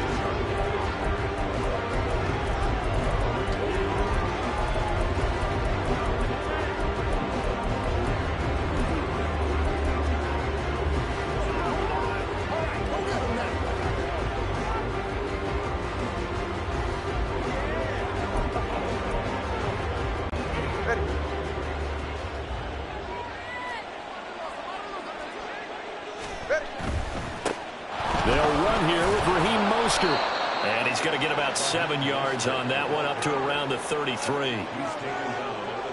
And he's going to get about 7 yards on that one, up to around the 33.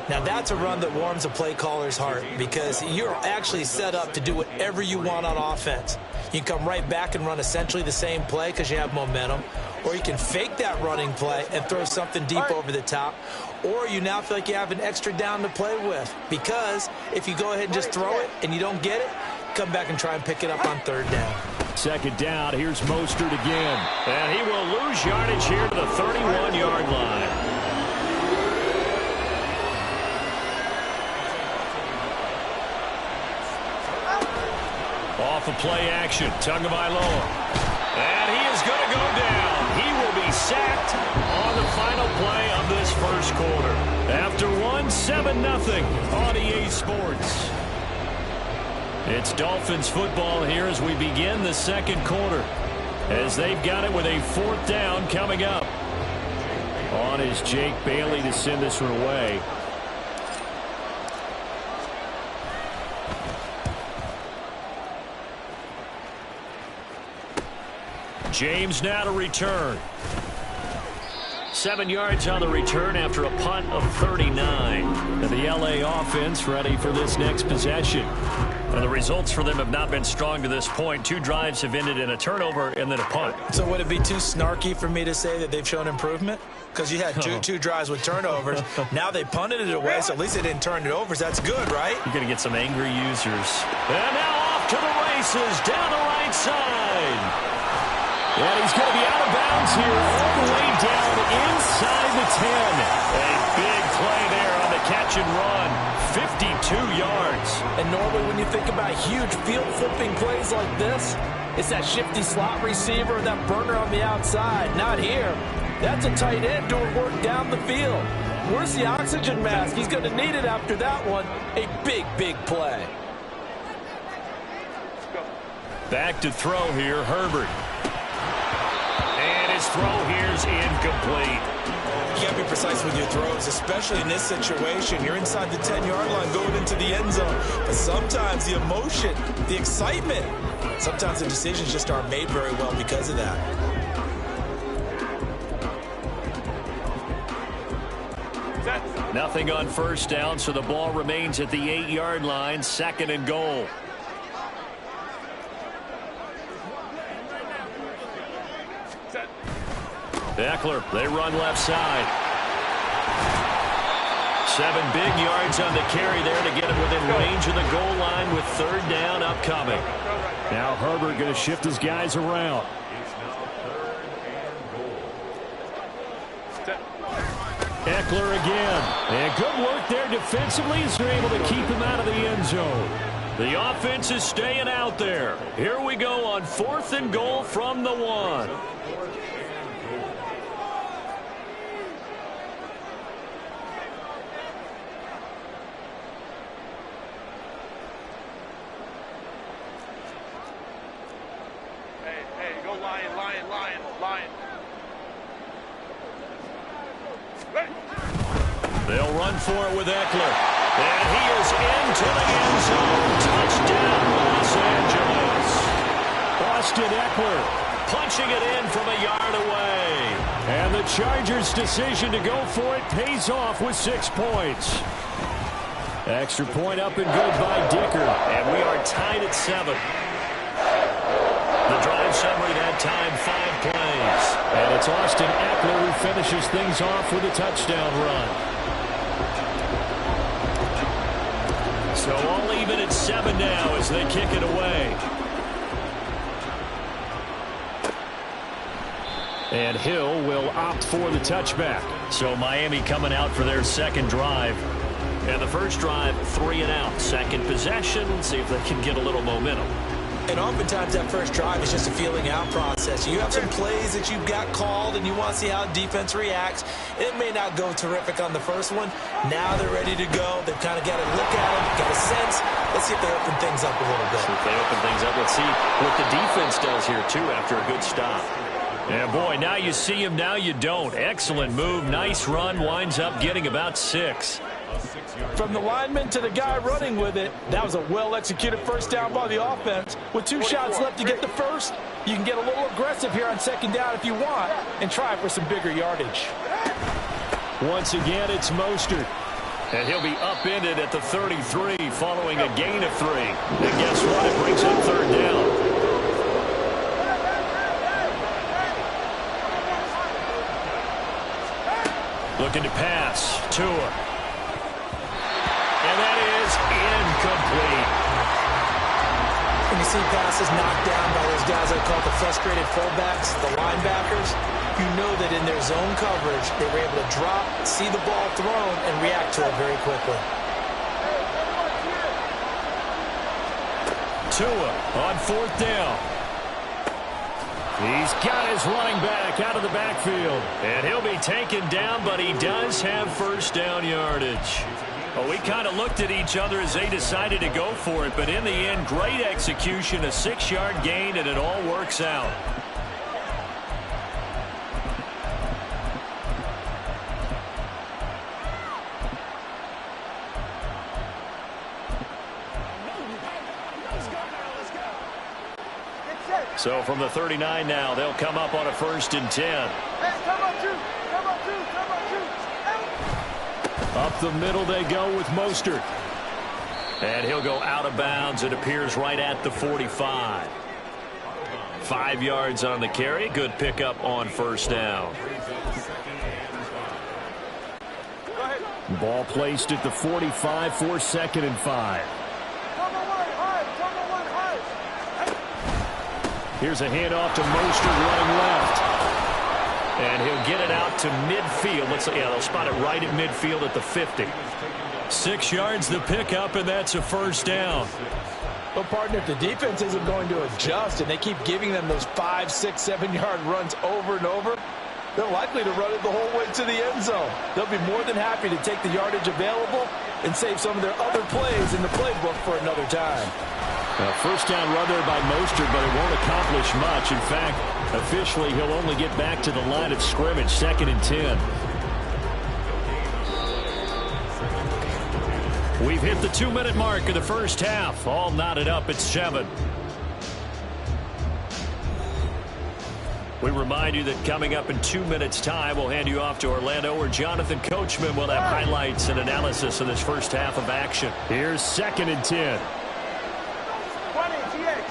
Now that's a run that warms a play caller's heart, because you're actually set up to do whatever you want on offense. You can come right back and run essentially the same play because you have momentum, or you can fake that running play and throw something deep over the top, or you now feel like you have an extra down to play with, because if you go ahead and just throw it and you don't get it, come back and try and pick it up on 3rd down. 2nd down, here's Mostert again. And he will lose yardage here to the 31-yard line. Off of play action, Tagovailoa. And he is going to go down. He will be sacked on the final play of this first quarter. After one, 7-0 on EA Sports. It's Dolphins football here as we begin the second quarter, as they've got it with a 4th down coming up. On is Jake Bailey to send this one away. James now to return. 7 yards on the return after a punt of 39. And the LA offense ready for this next possession. And the results for them have not been strong to this point. 2 drives have ended in a turnover and then a punt. So would it be too snarky for me to say that they've shown improvement? Because you had two drives with turnovers. Now they punted it away, so at least they didn't turn it over. So that's good, right? You're going to get some angry users. And now off to the races down the right side. And he's going to be out of bounds here all the way down inside the 10. A big play there on the catch and run. 52 yards. And normally when you think about huge field-flipping plays like this, it's that shifty slot receiver, that burner on the outside. Not here. That's a tight end doing work down the field. Where's the oxygen mask? He's going to need it after that one. A big, big play. Back to throw here, Herbert. And his throw here's incomplete. You got to be precise with your throws, especially in this situation. You're inside the 10-yard line going into the end zone. But sometimes the emotion, the excitement, sometimes the decisions just aren't made very well because of that. Nothing on first down, so the ball remains at the 8-yard line, 2nd and goal. Eckler, they run left side. 7 big yards on the carry there to get him within range of the goal line with 3rd down upcoming. Now Herbert going to shift his guys around. Eckler again. And good work there defensively as they're able to keep him out of the end zone. The offense is staying out there. Here we go on 4th and goal from the 1. Hey, go Lion. They'll run for it with Eckler. And he is into the end zone. Touchdown, Los Angeles. Austin Eckler punching it in from a yard away. And the Chargers' decision to go for it pays off with 6 points. Extra point up and good by Dicker. And we are tied at 7. The drive summary that time, 5 plays. And it's Austin Eckler who finishes things off with a touchdown run. So all even at 7 now as they kick it away. And Hill will opt for the touchback. So Miami coming out for their 2nd drive. And the first drive, 3 and out. 2nd possession, see if they can get a little momentum. And oftentimes that first drive is just a feeling out process. You have some plays that you've got called and you want to see how defense reacts. It may not go terrific on the first one. Now they're ready to go. They've kind of got a look at them, got a sense. Let's see if they open things up a little bit. See if they open things up. Let's see what the defense does here, too, after a good stop. Yeah, boy, now you see him, now you don't. Excellent move, nice run, winds up getting about 6. From the lineman to the guy running with it, that was a well-executed first down by the offense. With 2 shots left to get the first, you can get a little aggressive here on 2nd down if you want and try for some bigger yardage. Once again, it's Mostert. And he'll be upended at the 33 following a gain of 3. And guess what? It brings up 3rd down. Looking to pass. Tua. And that is incomplete. When you see passes knocked down by those guys I call the frustrated fullbacks, the linebackers, you know that in their zone coverage, they were able to drop, see the ball thrown, and react to it very quickly. Tua on 4th down. He's got his running back out of the backfield. And he'll be taken down, but he does have first down yardage. Well, we kind of looked at each other as they decided to go for it, but in the end, great execution, a 6-yard gain, and it all works out. So from the 39 now, they'll come up on a 1st and 10. Hey, come on, two. Come on, two. Come on, two. Up the middle they go with Mostert. And he'll go out of bounds. It appears right at the 45. 5 yards on the carry. Good pickup on 1st down. Ball placed at the 45 for 2nd and 5. Here's a handoff to Mostert running left. And he'll get it out to midfield. They'll spot it right at midfield at the 50. 6 yards the pickup, and that's a 1st down. Well, partner, if the defense isn't going to adjust and they keep giving them those 5, 6, 7-yard runs over and over, they're likely to run it the whole way to the end zone. They'll be more than happy to take the yardage available and save some of their other plays in the playbook for another time. 1st down run there by Mostert, but it won't accomplish much. In fact, officially, he'll only get back to the line of scrimmage, 2nd and 10. We've hit the 2-minute mark of the 1st half. All knotted up at 7. We remind you that coming up in 2 minutes' time, we'll hand you off to Orlando, where Jonathan Coachman will have highlights and analysis of this 1st half of action. Here's 2nd and 10. 20, GH.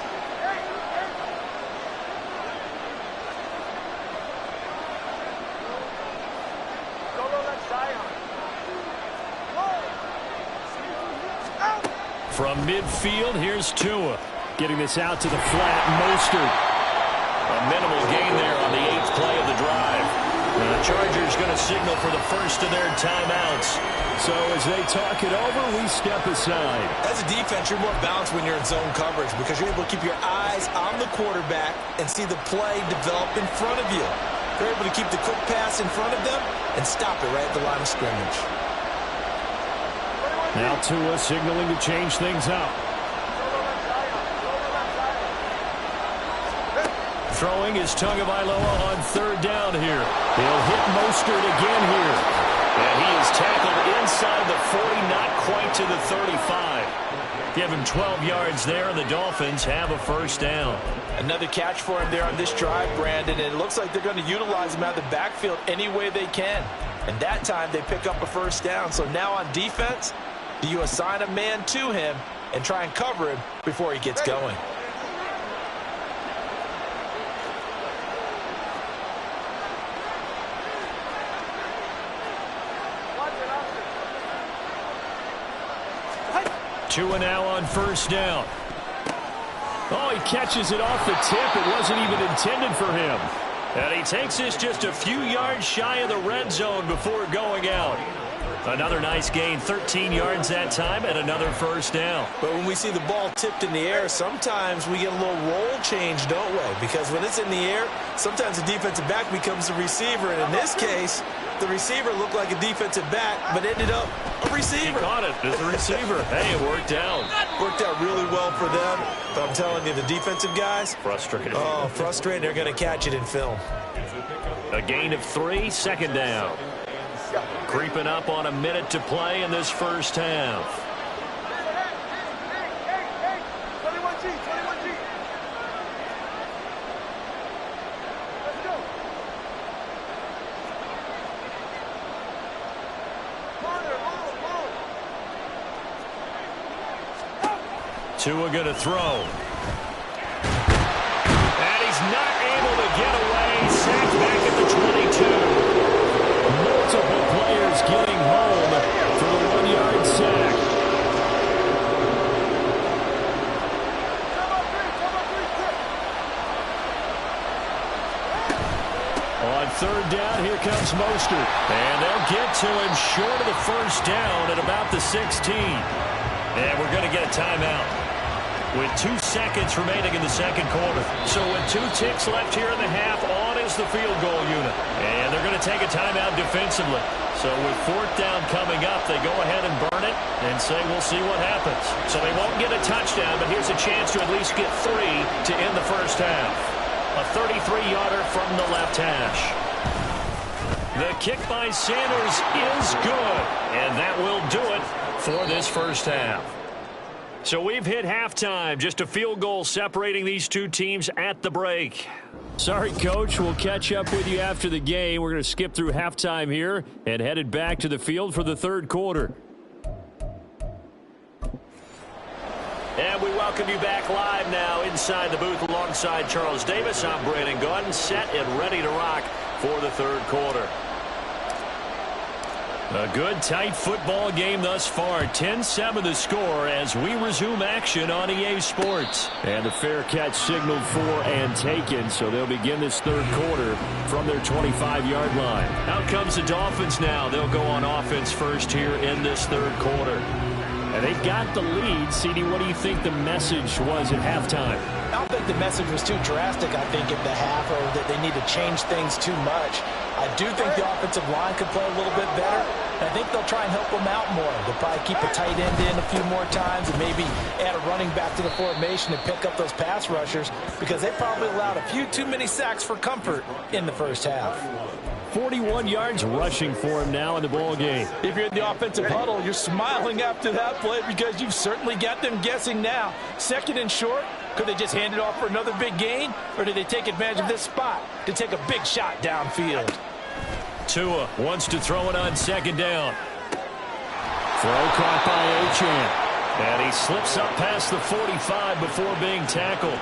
Solo left Zion. From midfield, here's Tua. Getting this out to the flat, Mostert. A minimal gain there on the 8th play of the drive. And the Chargers going to signal for the first of their timeouts. So as they talk it over, we step aside. As a defense, you're more balanced when you're in zone coverage because you're able to keep your eyes on the quarterback and see the play develop in front of you. You're able to keep the quick pass in front of them and stop it right at the line of scrimmage. Now Tua signaling to change things up. Throwing is Tagovailoa on 3rd down here. He'll hit Mostert again here. And he is tackled inside the 40, not quite to the 35. Give him 12 yards there, and the Dolphins have a 1st down. Another catch for him there on this drive, Brandon, and it looks like they're going to utilize him out of the backfield any way they can. And that time they pick up a 1st down. So now on defense, do you assign a man to him and try and cover him before he gets going? Tua now on 1st down. Oh, he catches it off the tip. It wasn't even intended for him. And he takes this just a few yards shy of the red zone before going out. Another nice gain, 13 yards that time, and another 1st down. But when we see the ball tipped in the air, sometimes we get a little roll change, don't we? Because when it's in the air, sometimes the defensive back becomes the receiver. And in this case, the receiver looked like a defensive back, but ended up a receiver. He caught it as a receiver. Hey, it worked out. Worked out really well for them. But I'm telling you, the defensive guys, frustrated. Oh, frustrated. They're going to catch it in film. A gain of 3, 2nd down. Creeping up on a minute to play in this 1st half. 21G, 21G. Let's go. Tua going to throw. And he's not able to get away. Sacked back at the 22. Multiple players getting home for the 1-yard sack. On 3rd down, here comes Mostert. And they'll get to him short of the 1st down at about the 16. And we're going to get a timeout with 2 seconds remaining in the 2nd quarter. So with 2 ticks left here in the half, on is the field goal unit. And they're going to take a timeout defensively. So with 4th down coming up, they go ahead and burn it and say we'll see what happens. So they won't get a touchdown, but here's a chance to at least get 3 to end the 1st half. A 33-yarder from the left hash. The kick by Sanders is good, and that will do it for this 1st half. So we've hit halftime. Just a field goal separating these two teams at the break. Sorry, Coach. We'll catch up with you after the game. We're going to skip through halftime here and headed back to the field for the third quarter. And we welcome you back live now inside the booth alongside Charles Davis. I'm Brandon Gaudin, set and ready to rock for the third quarter. A good, tight football game thus far. 10-7 the score as we resume action on EA Sports. And the fair catch signaled for and taken, so they'll begin this third quarter from their 25-yard line. Out comes the Dolphins now. They'll go on offense first here in this third quarter. And they've got the lead. CD, what do you think the message was at halftime? I don't think the message was too drastic, I think, at the half, or that they need to change things too much. I do think the offensive line could play a little bit better, and I think they'll try and help them out more. They'll probably keep a tight end in a few more times and maybe add a running back to the formation and pick up those pass rushers because they probably allowed a few too many sacks for comfort in the first half. 41 yards rushing for him now in the ball game. If you're in the offensive huddle, you're smiling after that play because you've certainly got them guessing now. Second and short, could they just hand it off for another big gain, or did they take advantage of this spot to take a big shot downfield? Tua wants to throw it on second down. Throw caught by Achane. And he slips up past the 45 before being tackled.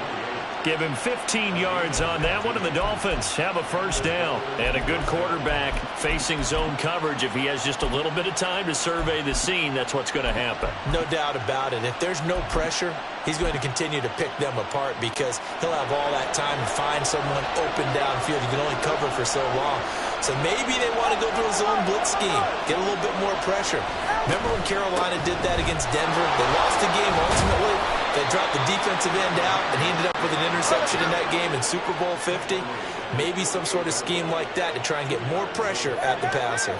Give him 15 yards on that one, and the Dolphins have a first down. And a good quarterback facing zone coverage. If he has just a little bit of time to survey the scene, that's what's going to happen. No doubt about it. If there's no pressure, he's going to continue to pick them apart because he'll have all that time to find someone open downfield. You can only cover for so long. So maybe they want to go to a zone blitz scheme, get a little bit more pressure. Remember when Carolina did that against Denver? They lost the game ultimately. They dropped the defensive end out, and he ended up with an interception in that game in Super Bowl 50. Maybe some sort of scheme like that to try and get more pressure at the passer.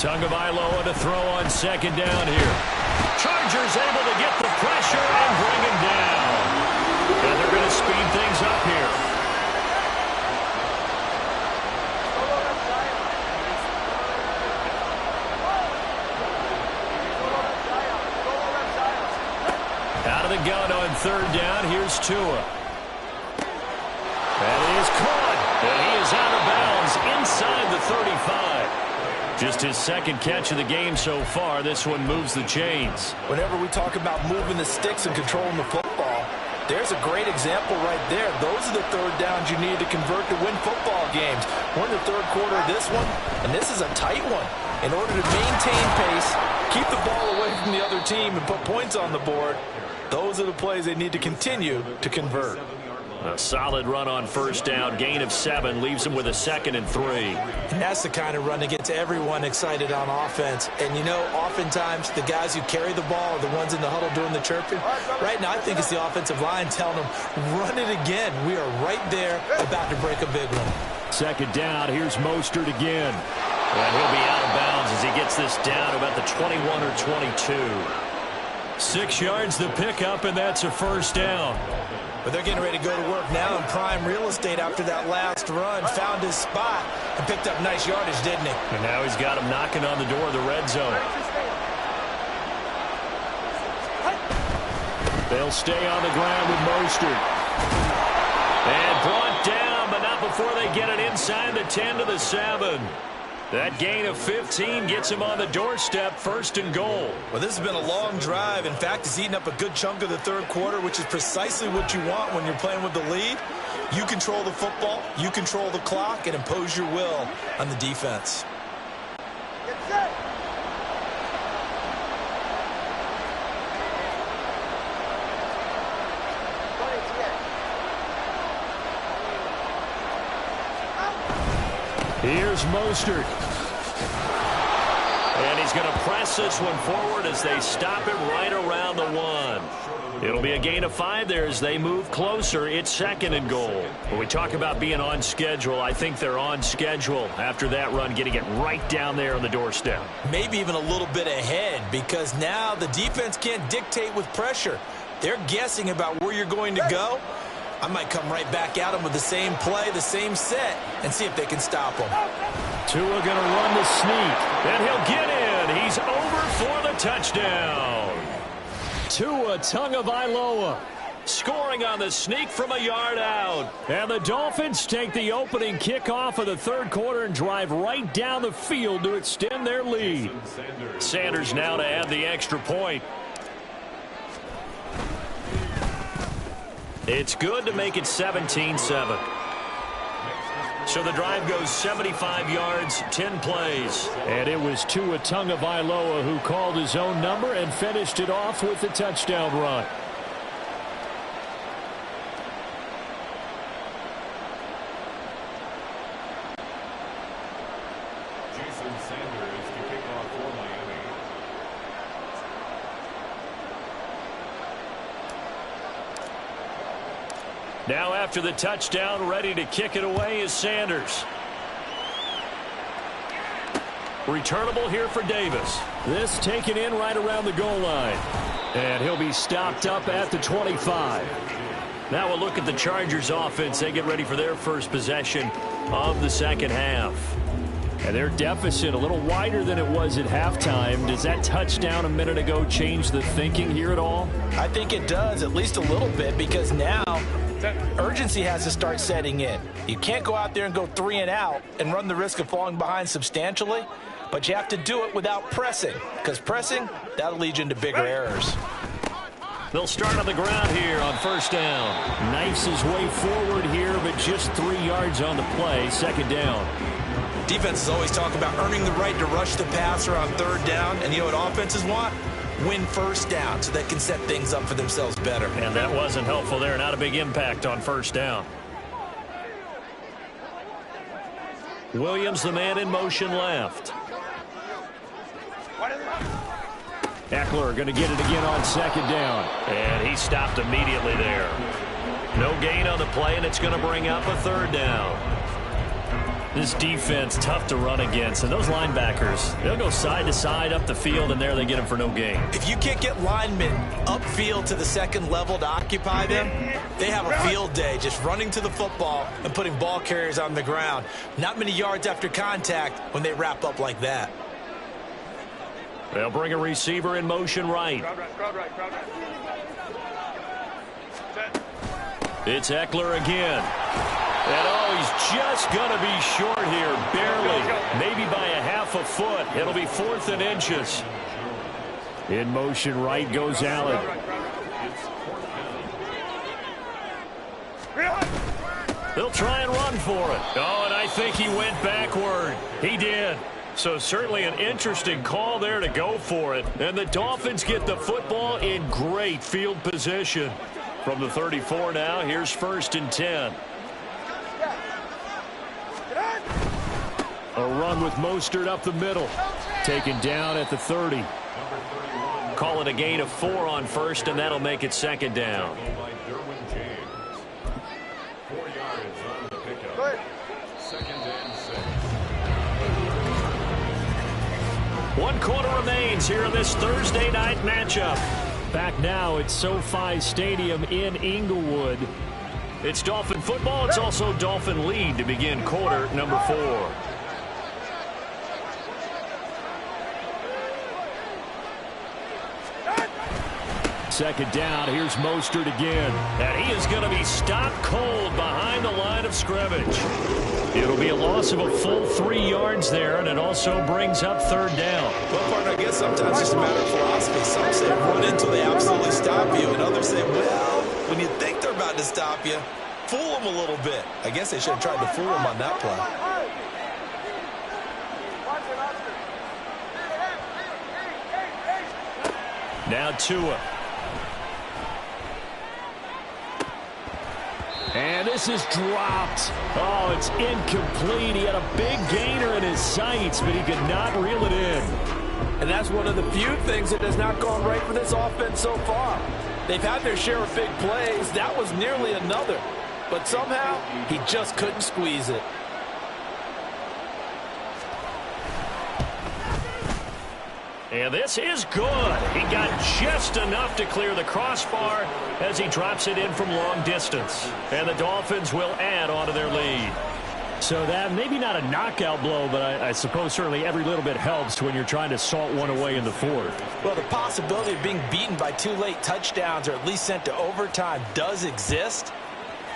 Tagovailoa to throw on second down here. Chargers able to get the pressure and bring him down. And they're going to speed things up here. Out of the gun on third down, here's Tua. That is caught, and he is out of bounds inside the 35. Just his second catch of the game so far. This one moves the chains. Whenever we talk about moving the sticks and controlling the football, there's a great example right there. Those are the third downs you need to convert to win football games. We're in the third quarter of this one, and this is a tight one. In order to maintain pace, keep the ball away from the other team, and put points on the board, those are the plays they need to continue to convert. A solid run on first down, gain of 7, leaves them with a 2nd and 3. And that's the kind of run that gets everyone excited on offense. And, you know, oftentimes the guys who carry the ball are the ones in the huddle doing the chirping. Right now, I think it's the offensive line telling them, run it again. We are right there about to break a big one. Second down, here's Mostert again. And he'll be out of bounds as he gets this down about the 21 or 22. 6 yards the pickup, and that's a first down. But they're getting ready to go to work now in prime real estate after that last run. Found his spot and picked up nice yardage, didn't he? And now he's got him knocking on the door of the red zone. They'll stay on the ground with Mostert. And brought down, but not before they get it inside the 10 to the 7. That gain of 15 gets him on the doorstep, 1st and goal. Well, this has been a long drive. In fact, it's eaten up a good chunk of the third quarter, which is precisely what you want when you're playing with the lead. You control the football, you control the clock, and impose your will on the defense. Get set. Here's Mostert. And he's going to press this one forward as they stop it right around the 1. It'll be a gain of 5 there as they move closer. It's 2nd and goal. When we talk about being on schedule, I think they're on schedule after that run, getting it right down there on the doorstep. Maybe even a little bit ahead because now the defense can't dictate with pressure. They're guessing about where you're going to go. I might come right back at them with the same play, the same set, and see if they can stop them. Tua going to run the sneak, and he'll get in. He's over for the touchdown. Tua Tagovailoa scoring on the sneak from a yard out. And the Dolphins take the opening kickoff of the third quarter and drive right down the field to extend their lead. Sanders now to add the extra point. It's good to make it 17-7. So the drive goes 75 yards, 10 plays. And it was Tua Tagovailoa who called his own number and finished it off with the touchdown run. Now after the touchdown, ready to kick it away is Sanders. Returnable here for Davis. This taken in right around the goal line. And he'll be stopped up at the 25. Now we'll look at the Chargers offense. They get ready for their first possession of the second half. And their deficit a little wider than it was at halftime. Does that touchdown a minute ago change the thinking here at all? I think it does, at least a little bit, because now urgency has to start setting in. You can't go out there and go 3 and out and run the risk of falling behind substantially, but you have to do it without pressing, because pressing, that'll lead you into bigger errors. They'll start on the ground here on first down. Knifes his way forward here, but just 3 yards on the play. Second down. Defenses always talk about earning the right to rush the passer on third down, and you know what offenses want? Win first down so they can set things up for themselves better. And that wasn't helpful there. Not a big impact on first down. Williams, the man in motion left. Eckler going to get it again on second down. And he stopped immediately there. No gain on the play, and it's going to bring up a third down. This defense, tough to run against. And those linebackers, they'll go side to side up the field, and there they get them for no gain. If you can't get linemen upfield to the second level to occupy them, they have a field day just running to the football and putting ball carriers on the ground. Not many yards after contact when they wrap up like that. They'll bring a receiver in motion right. It's Eckler again. And oh, he's just going to be short here, barely, maybe by a half a foot. It'll be 4th and inches. In motion right goes Allen. They'll try and run for it. Oh, and I think he went backward. He did. So certainly an interesting call there to go for it. And the Dolphins get the football in great field position. From the 34 now, here's 1st and 10. A run with Mostert up the middle. Taken down at the 30. Call it a gain of 4 on first, and that'll make it second down. 4 yards on the pickup. 2nd and 6. 1 quarter remains here in this Thursday night matchup. Back now at SoFi Stadium in Inglewood. It's Dolphin football. It's also Dolphin lead to begin quarter number 4. Second down, here's Mostert again. And he is going to be stopped cold behind the line of scrimmage. It'll be a loss of a full 3 yards there, and it also brings up third down. Well, partner, I guess sometimes it's just a matter of philosophy. Some say run until they absolutely stop you, and others say, well, when you think they're about to stop you, fool them a little bit. I guess they should have tried to fool them on that play. Now Tua. And this is dropped. Oh, it's incomplete. He had a big gainer in his sights, but he could not reel it in. And that's one of the few things that has not gone right for this offense so far. They've had their share of big plays. That was nearly another. But somehow, he just couldn't squeeze it. And this is good. He got just enough to clear the crossbar as he drops it in from long distance. And the Dolphins will add on to their lead. So that maybe not a knockout blow, but I suppose certainly every little bit helps when you're trying to salt one away in the fourth. Well, the possibility of being beaten by 2 late touchdowns or at least sent to overtime does exist.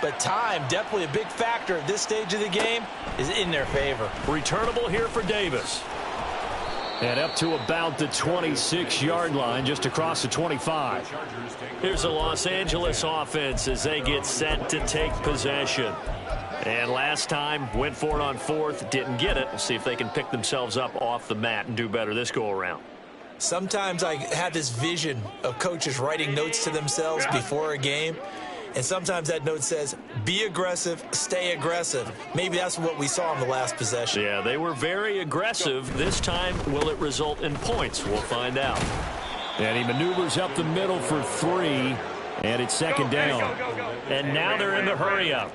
But time, definitely a big factor at this stage of the game, is in their favor. Returnable here for Davis. And up to about the 26-yard line, just across the 25. Here's the Los Angeles offense as they get set to take possession. And last time, went for it on fourth, didn't get it. We'll see if they can pick themselves up off the mat and do better this go-around. Sometimes I have this vision of coaches writing notes to themselves before a game. And sometimes that note says, be aggressive, stay aggressive. Maybe that's what we saw in the last possession. Yeah, they were very aggressive. This time, will it result in points? We'll find out. And he maneuvers up the middle for 3, and it's second down. And now they're in the hurry-up.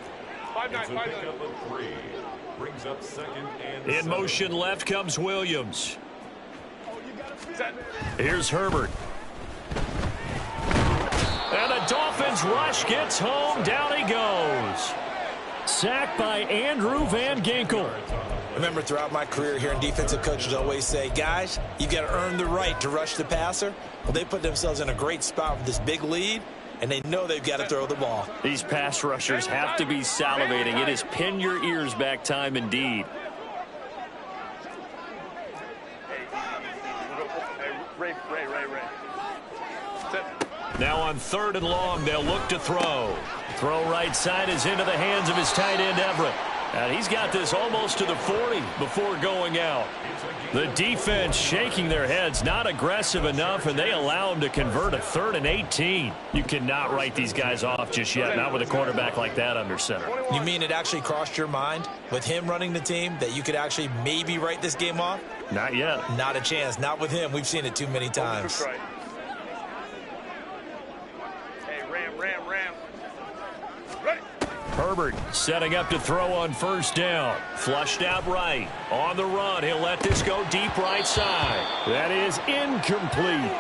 In motion left comes Williams. Here's Herbert. And the Dolphins rush gets home. Down he goes. Sacked by Andrew Van Ginkel. Remember, throughout my career here in defensive coaches always say, guys, you've got to earn the right to rush the passer. Well, they put themselves in a great spot with this big lead, and they know they've got to throw the ball. These pass rushers have to be salivating. It is pin your ears back time indeed. Ray. Now on 3rd and long, they'll look to throw. Throw right side is into the hands of his tight end, Everett. And he's got this almost to the 40 before going out. The defense shaking their heads, not aggressive enough, and they allow him to convert a 3rd and 18. You cannot write these guys off just yet, not with a quarterback like that under center. You mean it actually crossed your mind with him running the team that you could actually maybe write this game off? Not yet. Not a chance. Not with him. We've seen it too many times. Ram. Ready. Herbert setting up to throw on 1st down. Flushed out right. On the run, he'll let this go deep right side. That is incomplete.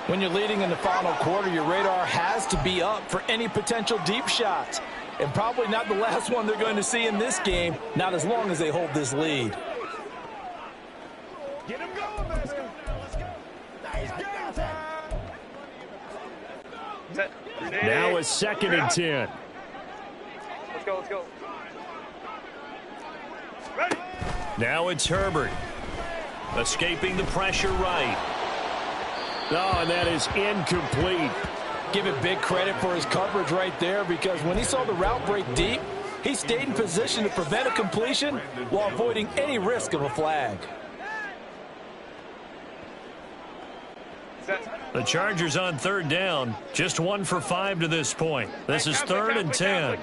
When you're leading in the final quarter, your radar has to be up for any potential deep shots. And probably not the last one they're going to see in this game, not as long as they hold this lead. Get him going, baby. Let's go. Nice game time. Now a 2nd and 10. Let's go. Ready. Now it's Herbert. Escaping the pressure right. Oh, and that is incomplete. Give it big credit for his coverage right there, because when he saw the route break deep, he stayed in position to prevent a completion while avoiding any risk of a flag. The Chargers on 3rd down. Just 1 for 5 to this point. This is 3rd and 10.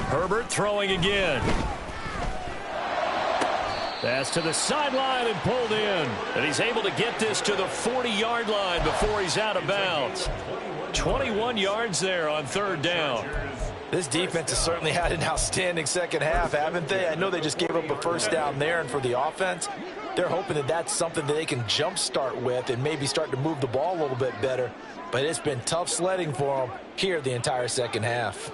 Herbert throwing again. Pass to the sideline and pulled in. And he's able to get this to the 40-yard line before he's out of bounds. 21 yards there on 3rd down. This defense has certainly had an outstanding second half, haven't they? I know they just gave up a 1st down there, and for the offense, they're hoping that that's something that they can jumpstart with and maybe start to move the ball a little bit better. But it's been tough sledding for them here the entire second half.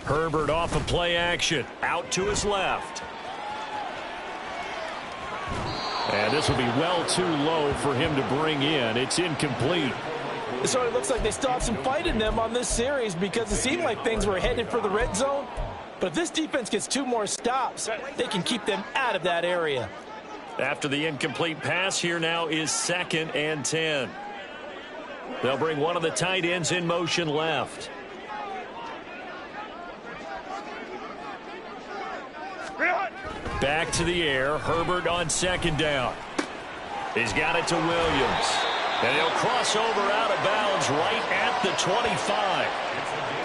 Herbert off of play action. Out to his left. And this will be well too low for him to bring in. It's incomplete. So it looks like they still have some fight in them on this series, because it seemed like things were headed for the red zone. But if this defense gets 2 more stops, they can keep them out of that area. After the incomplete pass, here now is 2nd and 10. They'll bring one of the tight ends in motion left. Back to the air. Herbert on 2nd down. He's got it to Williams. And he'll cross over out of bounds right at the 25.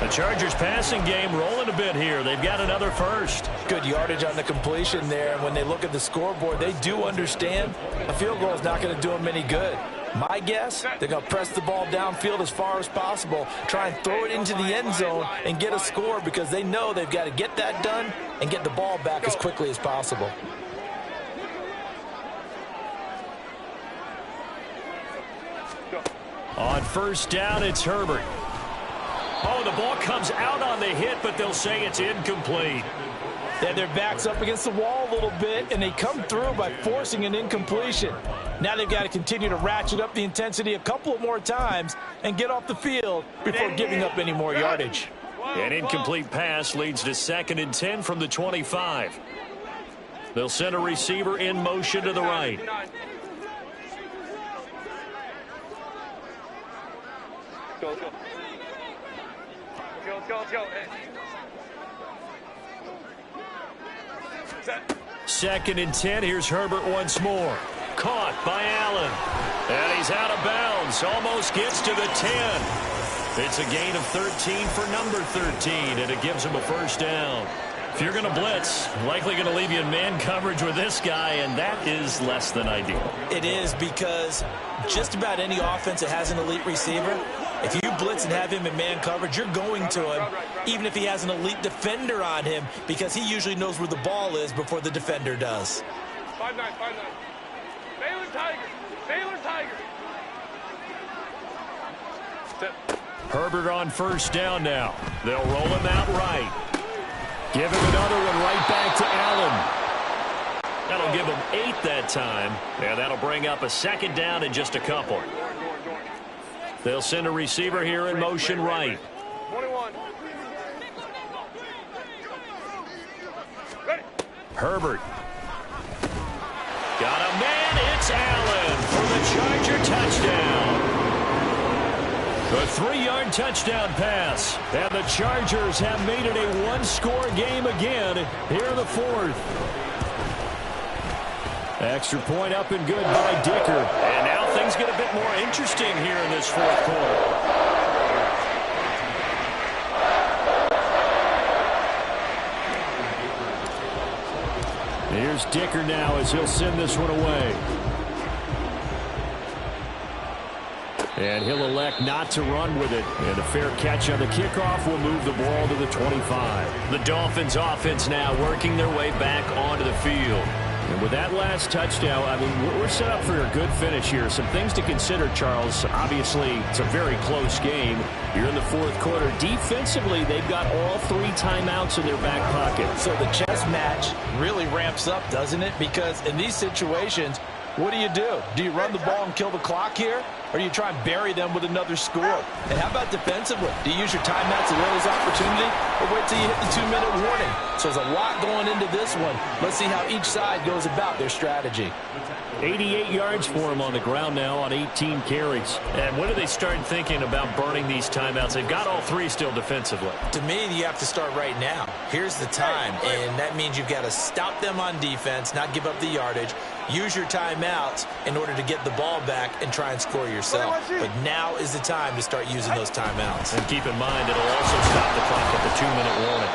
The Chargers passing game rolling a bit here. They've got another first. Good yardage on the completion there. And when they look at the scoreboard, they do understand a field goal is not going to do them any good. My guess, they're going to press the ball downfield as far as possible, try and throw it into the end zone and get a score because they know they've got to get that done and get the ball back as quickly as possible. On first down, it's Herbert. Oh, the ball comes out on the hit, but they'll say it's incomplete. They had their backs up against the wall a little bit, and they come through by forcing an incompletion. Now they've got to continue to ratchet up the intensity a couple of more times and get off the field before giving up any more yardage. An incomplete pass leads to 2nd and 10 from the 25. They'll send a receiver in motion to the right. Let's go. Set. 2nd and 10. Here's Herbert once more. Caught by Allen. And he's out of bounds. Almost gets to the 10. It's a gain of 13 for number 13, and it gives him a first down. If you're going to blitz, likely going to leave you in man coverage with this guy, and that is less than ideal. It is because just about any offense that has an elite receiver, if you blitz and have him in man coverage, you're going to him, even if he has an elite defender on him, because he usually knows where the ball is before the defender does. 5-9. Baylor Tiger. Set. Herbert on first down now. They'll roll him out right. Give him another one right back to Allen. That'll give him 8 that time. And that'll bring up a 2nd down in just a couple. They'll send a receiver here in motion right. 21. Ready. Herbert. Got a man. It's Allen for the Charger touchdown. A 3-yard touchdown pass. And the Chargers have made it a one-score game again here in the 4th. Extra point up and good by Dicker. And now things get a bit more interesting here in this 4th quarter. Here's Dicker now as he'll send this one away. And he'll elect not to run with it. And a fair catch on the kickoff will move the ball to the 25. The Dolphins offense now working their way back onto the field. And with that last touchdown, I mean, we're set up for a good finish here. Some things to consider, Charles. Obviously, it's a very close game. You're in the 4th quarter. Defensively, they've got all 3 timeouts in their back pocket. So the chess match really ramps up, doesn't it? Because in these situations, what do? Do you run the ball and kill the clock here? Or do you try and bury them with another score? And how about defensively? Do you use your timeouts at earliest opportunity? Or wait till you hit the 2-minute warning? So there's a lot going into this one. Let's see how each side goes about their strategy. 88 yards for him on the ground now on 18 carries. And when do they start thinking about burning these timeouts? They've got all 3 still defensively. To me, you have to start right now. Here's the time, and that means you've got to stop them on defense, not give up the yardage, use your timeouts in order to get the ball back and try and score yourself. But now is the time to start using those timeouts. And keep in mind, it'll also stop the clock at the 2-minute warning.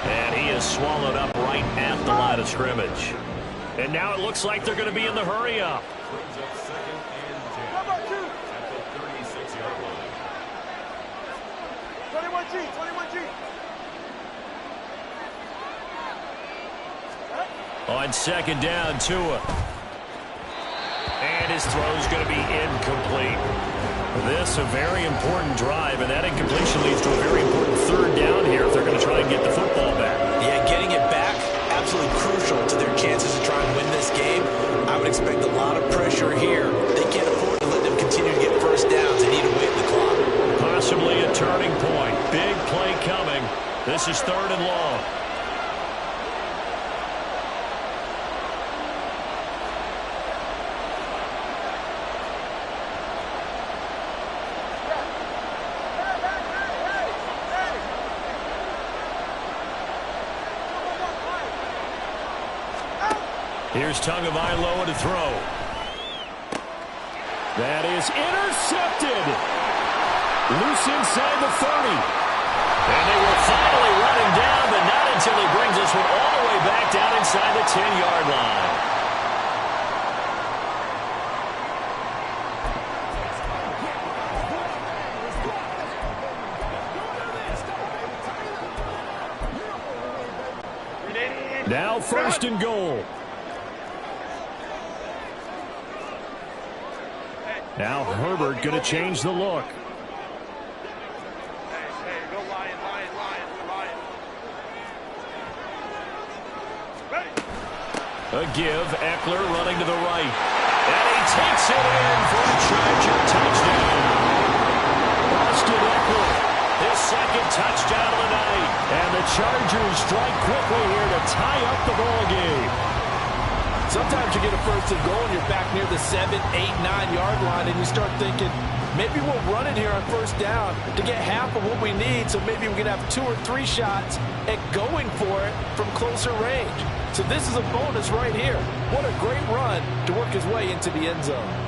And he is swallowed up right at the line of scrimmage. And now it looks like they're going to be in the hurry-up. On 2nd down, Tua. And his throw's going to be incomplete. This a very important drive, and that incompletion leads to a very important 3rd down here if they're going to try and get the football back. Yeah, getting it back, absolutely crucial to their chances to try and win this game. I would expect a lot of pressure here. They can't afford to let them continue to get first downs. They need to wait the clock. Possibly a turning point. Big play coming. This is 3rd and long. Here's Tagovailoa to throw. That is intercepted. Loose inside the 30. And they will finally run him down, but not until he brings this one all the way back down inside the 10-yard line. Now 1st and goal. Now Herbert going to change the look. A give, Eckler running to the right. And he takes it in for a Charger touchdown. Austin Eckler, his 2nd touchdown of the night. And the Chargers strike quickly here to tie up the ball game. Sometimes you get a 1st and goal and you're back near the 7, 8, 9-yard line and you start thinking, maybe we'll run it here on 1st down to get half of what we need, so maybe we can have 2 or 3 shots at going for it from closer range. So this is a bonus right here. What a great run to work his way into the end zone.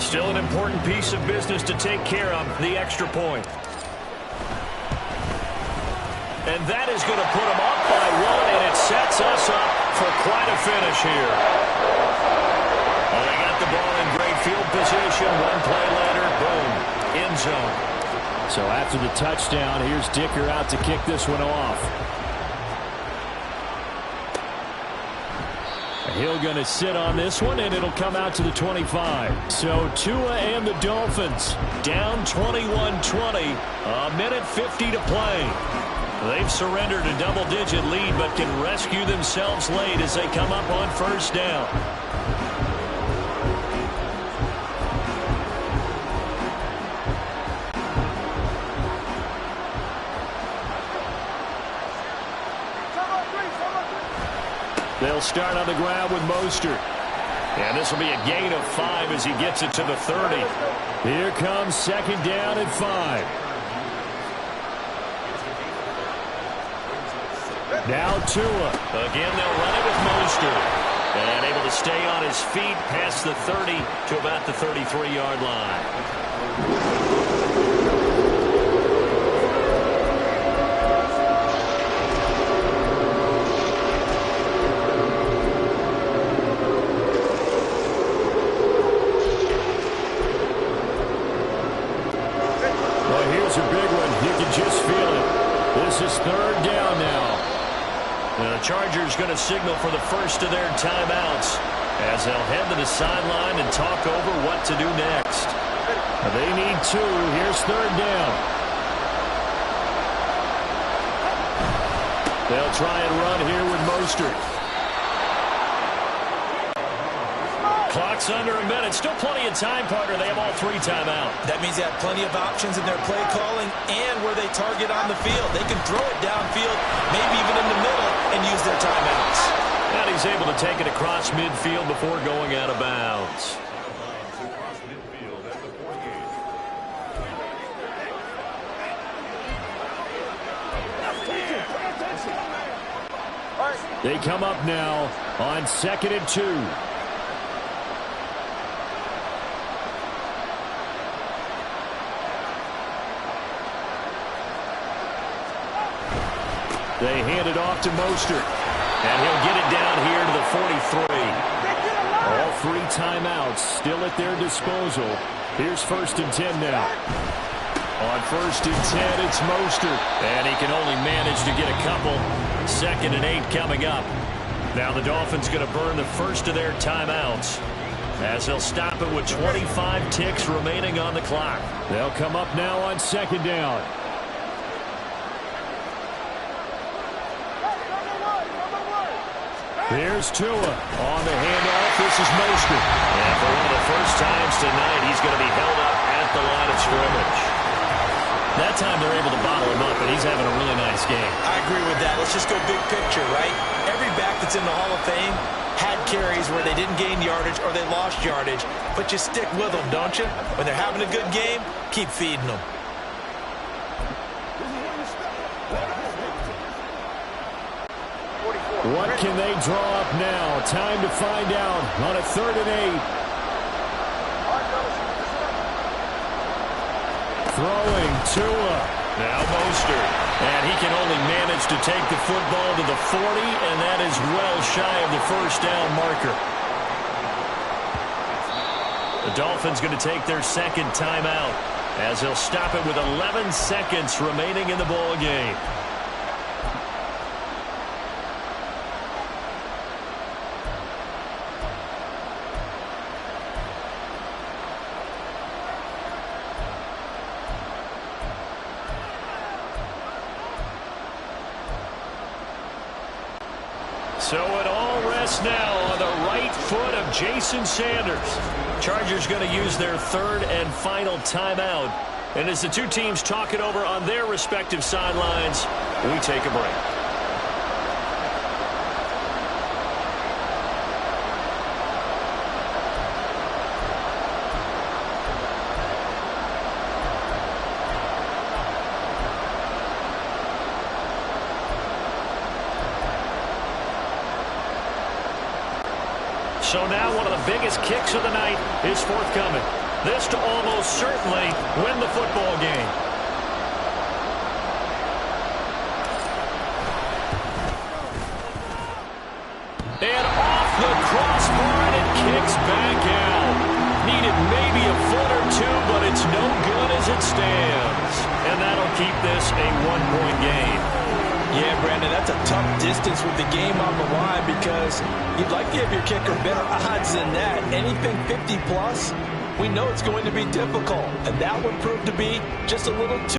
Still an important piece of business to take care of, the extra point. And that is going to put them up by 1, and it sets us up for quite a finish here. Well, they got the ball in great field position. 1 play later, boom, end zone. So after the touchdown, here's Dicker out to kick this one off. Hill going to sit on this one, and it'll come out to the 25. So Tua and the Dolphins down 21-20, a minute 50 to play. They've surrendered a double-digit lead, but can rescue themselves late as they come up on 1st down. They'll start on the ground with Mostert. And this will be a gain of 5 as he gets it to the 30. Here comes 2nd down and 5. Now Tua. Again, they'll run it with Mostert. And able to stay on his feet past the 30 to about the 33-yard line. This is 3rd down now. The Chargers going to signal for the first of their timeouts as they'll head to the sideline and talk over what to do next. They need 2. Here's 3rd down. They'll try and run here with Mostert. Clock's under a minute. Still plenty of time, partner. They have all 3 timeout. That means they have plenty of options in their play calling and where they target on the field. They can throw it downfield, maybe even in the middle, and use their timeouts. And he's able to take it across midfield before going out of bounds. They come up now on 2nd and 2. They hand it off to Mostert. And he'll get it down here to the 43. All 3 timeouts still at their disposal. Here's 1st and 10 now. On 1st and 10, it's Mostert. And he can only manage to get a couple. 2nd and 8 coming up. Now the Dolphins going to burn the first of their timeouts as they'll stop it with 25 ticks remaining on the clock. They'll come up now on 2nd down. Here's Tua on the handoff. This is Mostert. And for one of the first times tonight, he's going to be held up at the line of scrimmage. That time they're able to bottle him up, and he's having a really nice game. I agree with that. Let's just go big picture, right? Every back that's in the Hall of Fame had carries where they didn't gain yardage or they lost yardage, but you stick with them, don't you? When they're having a good game, keep feeding them. What can they draw up now? Time to find out on a 3rd and 8. Throwing Tua. Now Mostert. And he can only manage to take the football to the 40, and that is well shy of the first down marker. The Dolphins going to take their second timeout as they'll stop it with 11 seconds remaining in the ball game. So it all rests now on the right foot of Jason Sanders. Chargers going to use their 3rd and final timeout. And as the two teams talk it over on their respective sidelines, we take a break. So now one of the biggest kicks of the night is forthcoming. This to almost certainly win the football game. And off the crossbar, and it kicks back out. Needed maybe a foot or two, but it's no good as it stands. And that'll keep this a 1-point game. Yeah, Brandon, that's a tough distance with the game on the line because you'd like to give your kicker better odds than that. Anything 50-plus, we know it's going to be difficult. And that would prove to be just a little too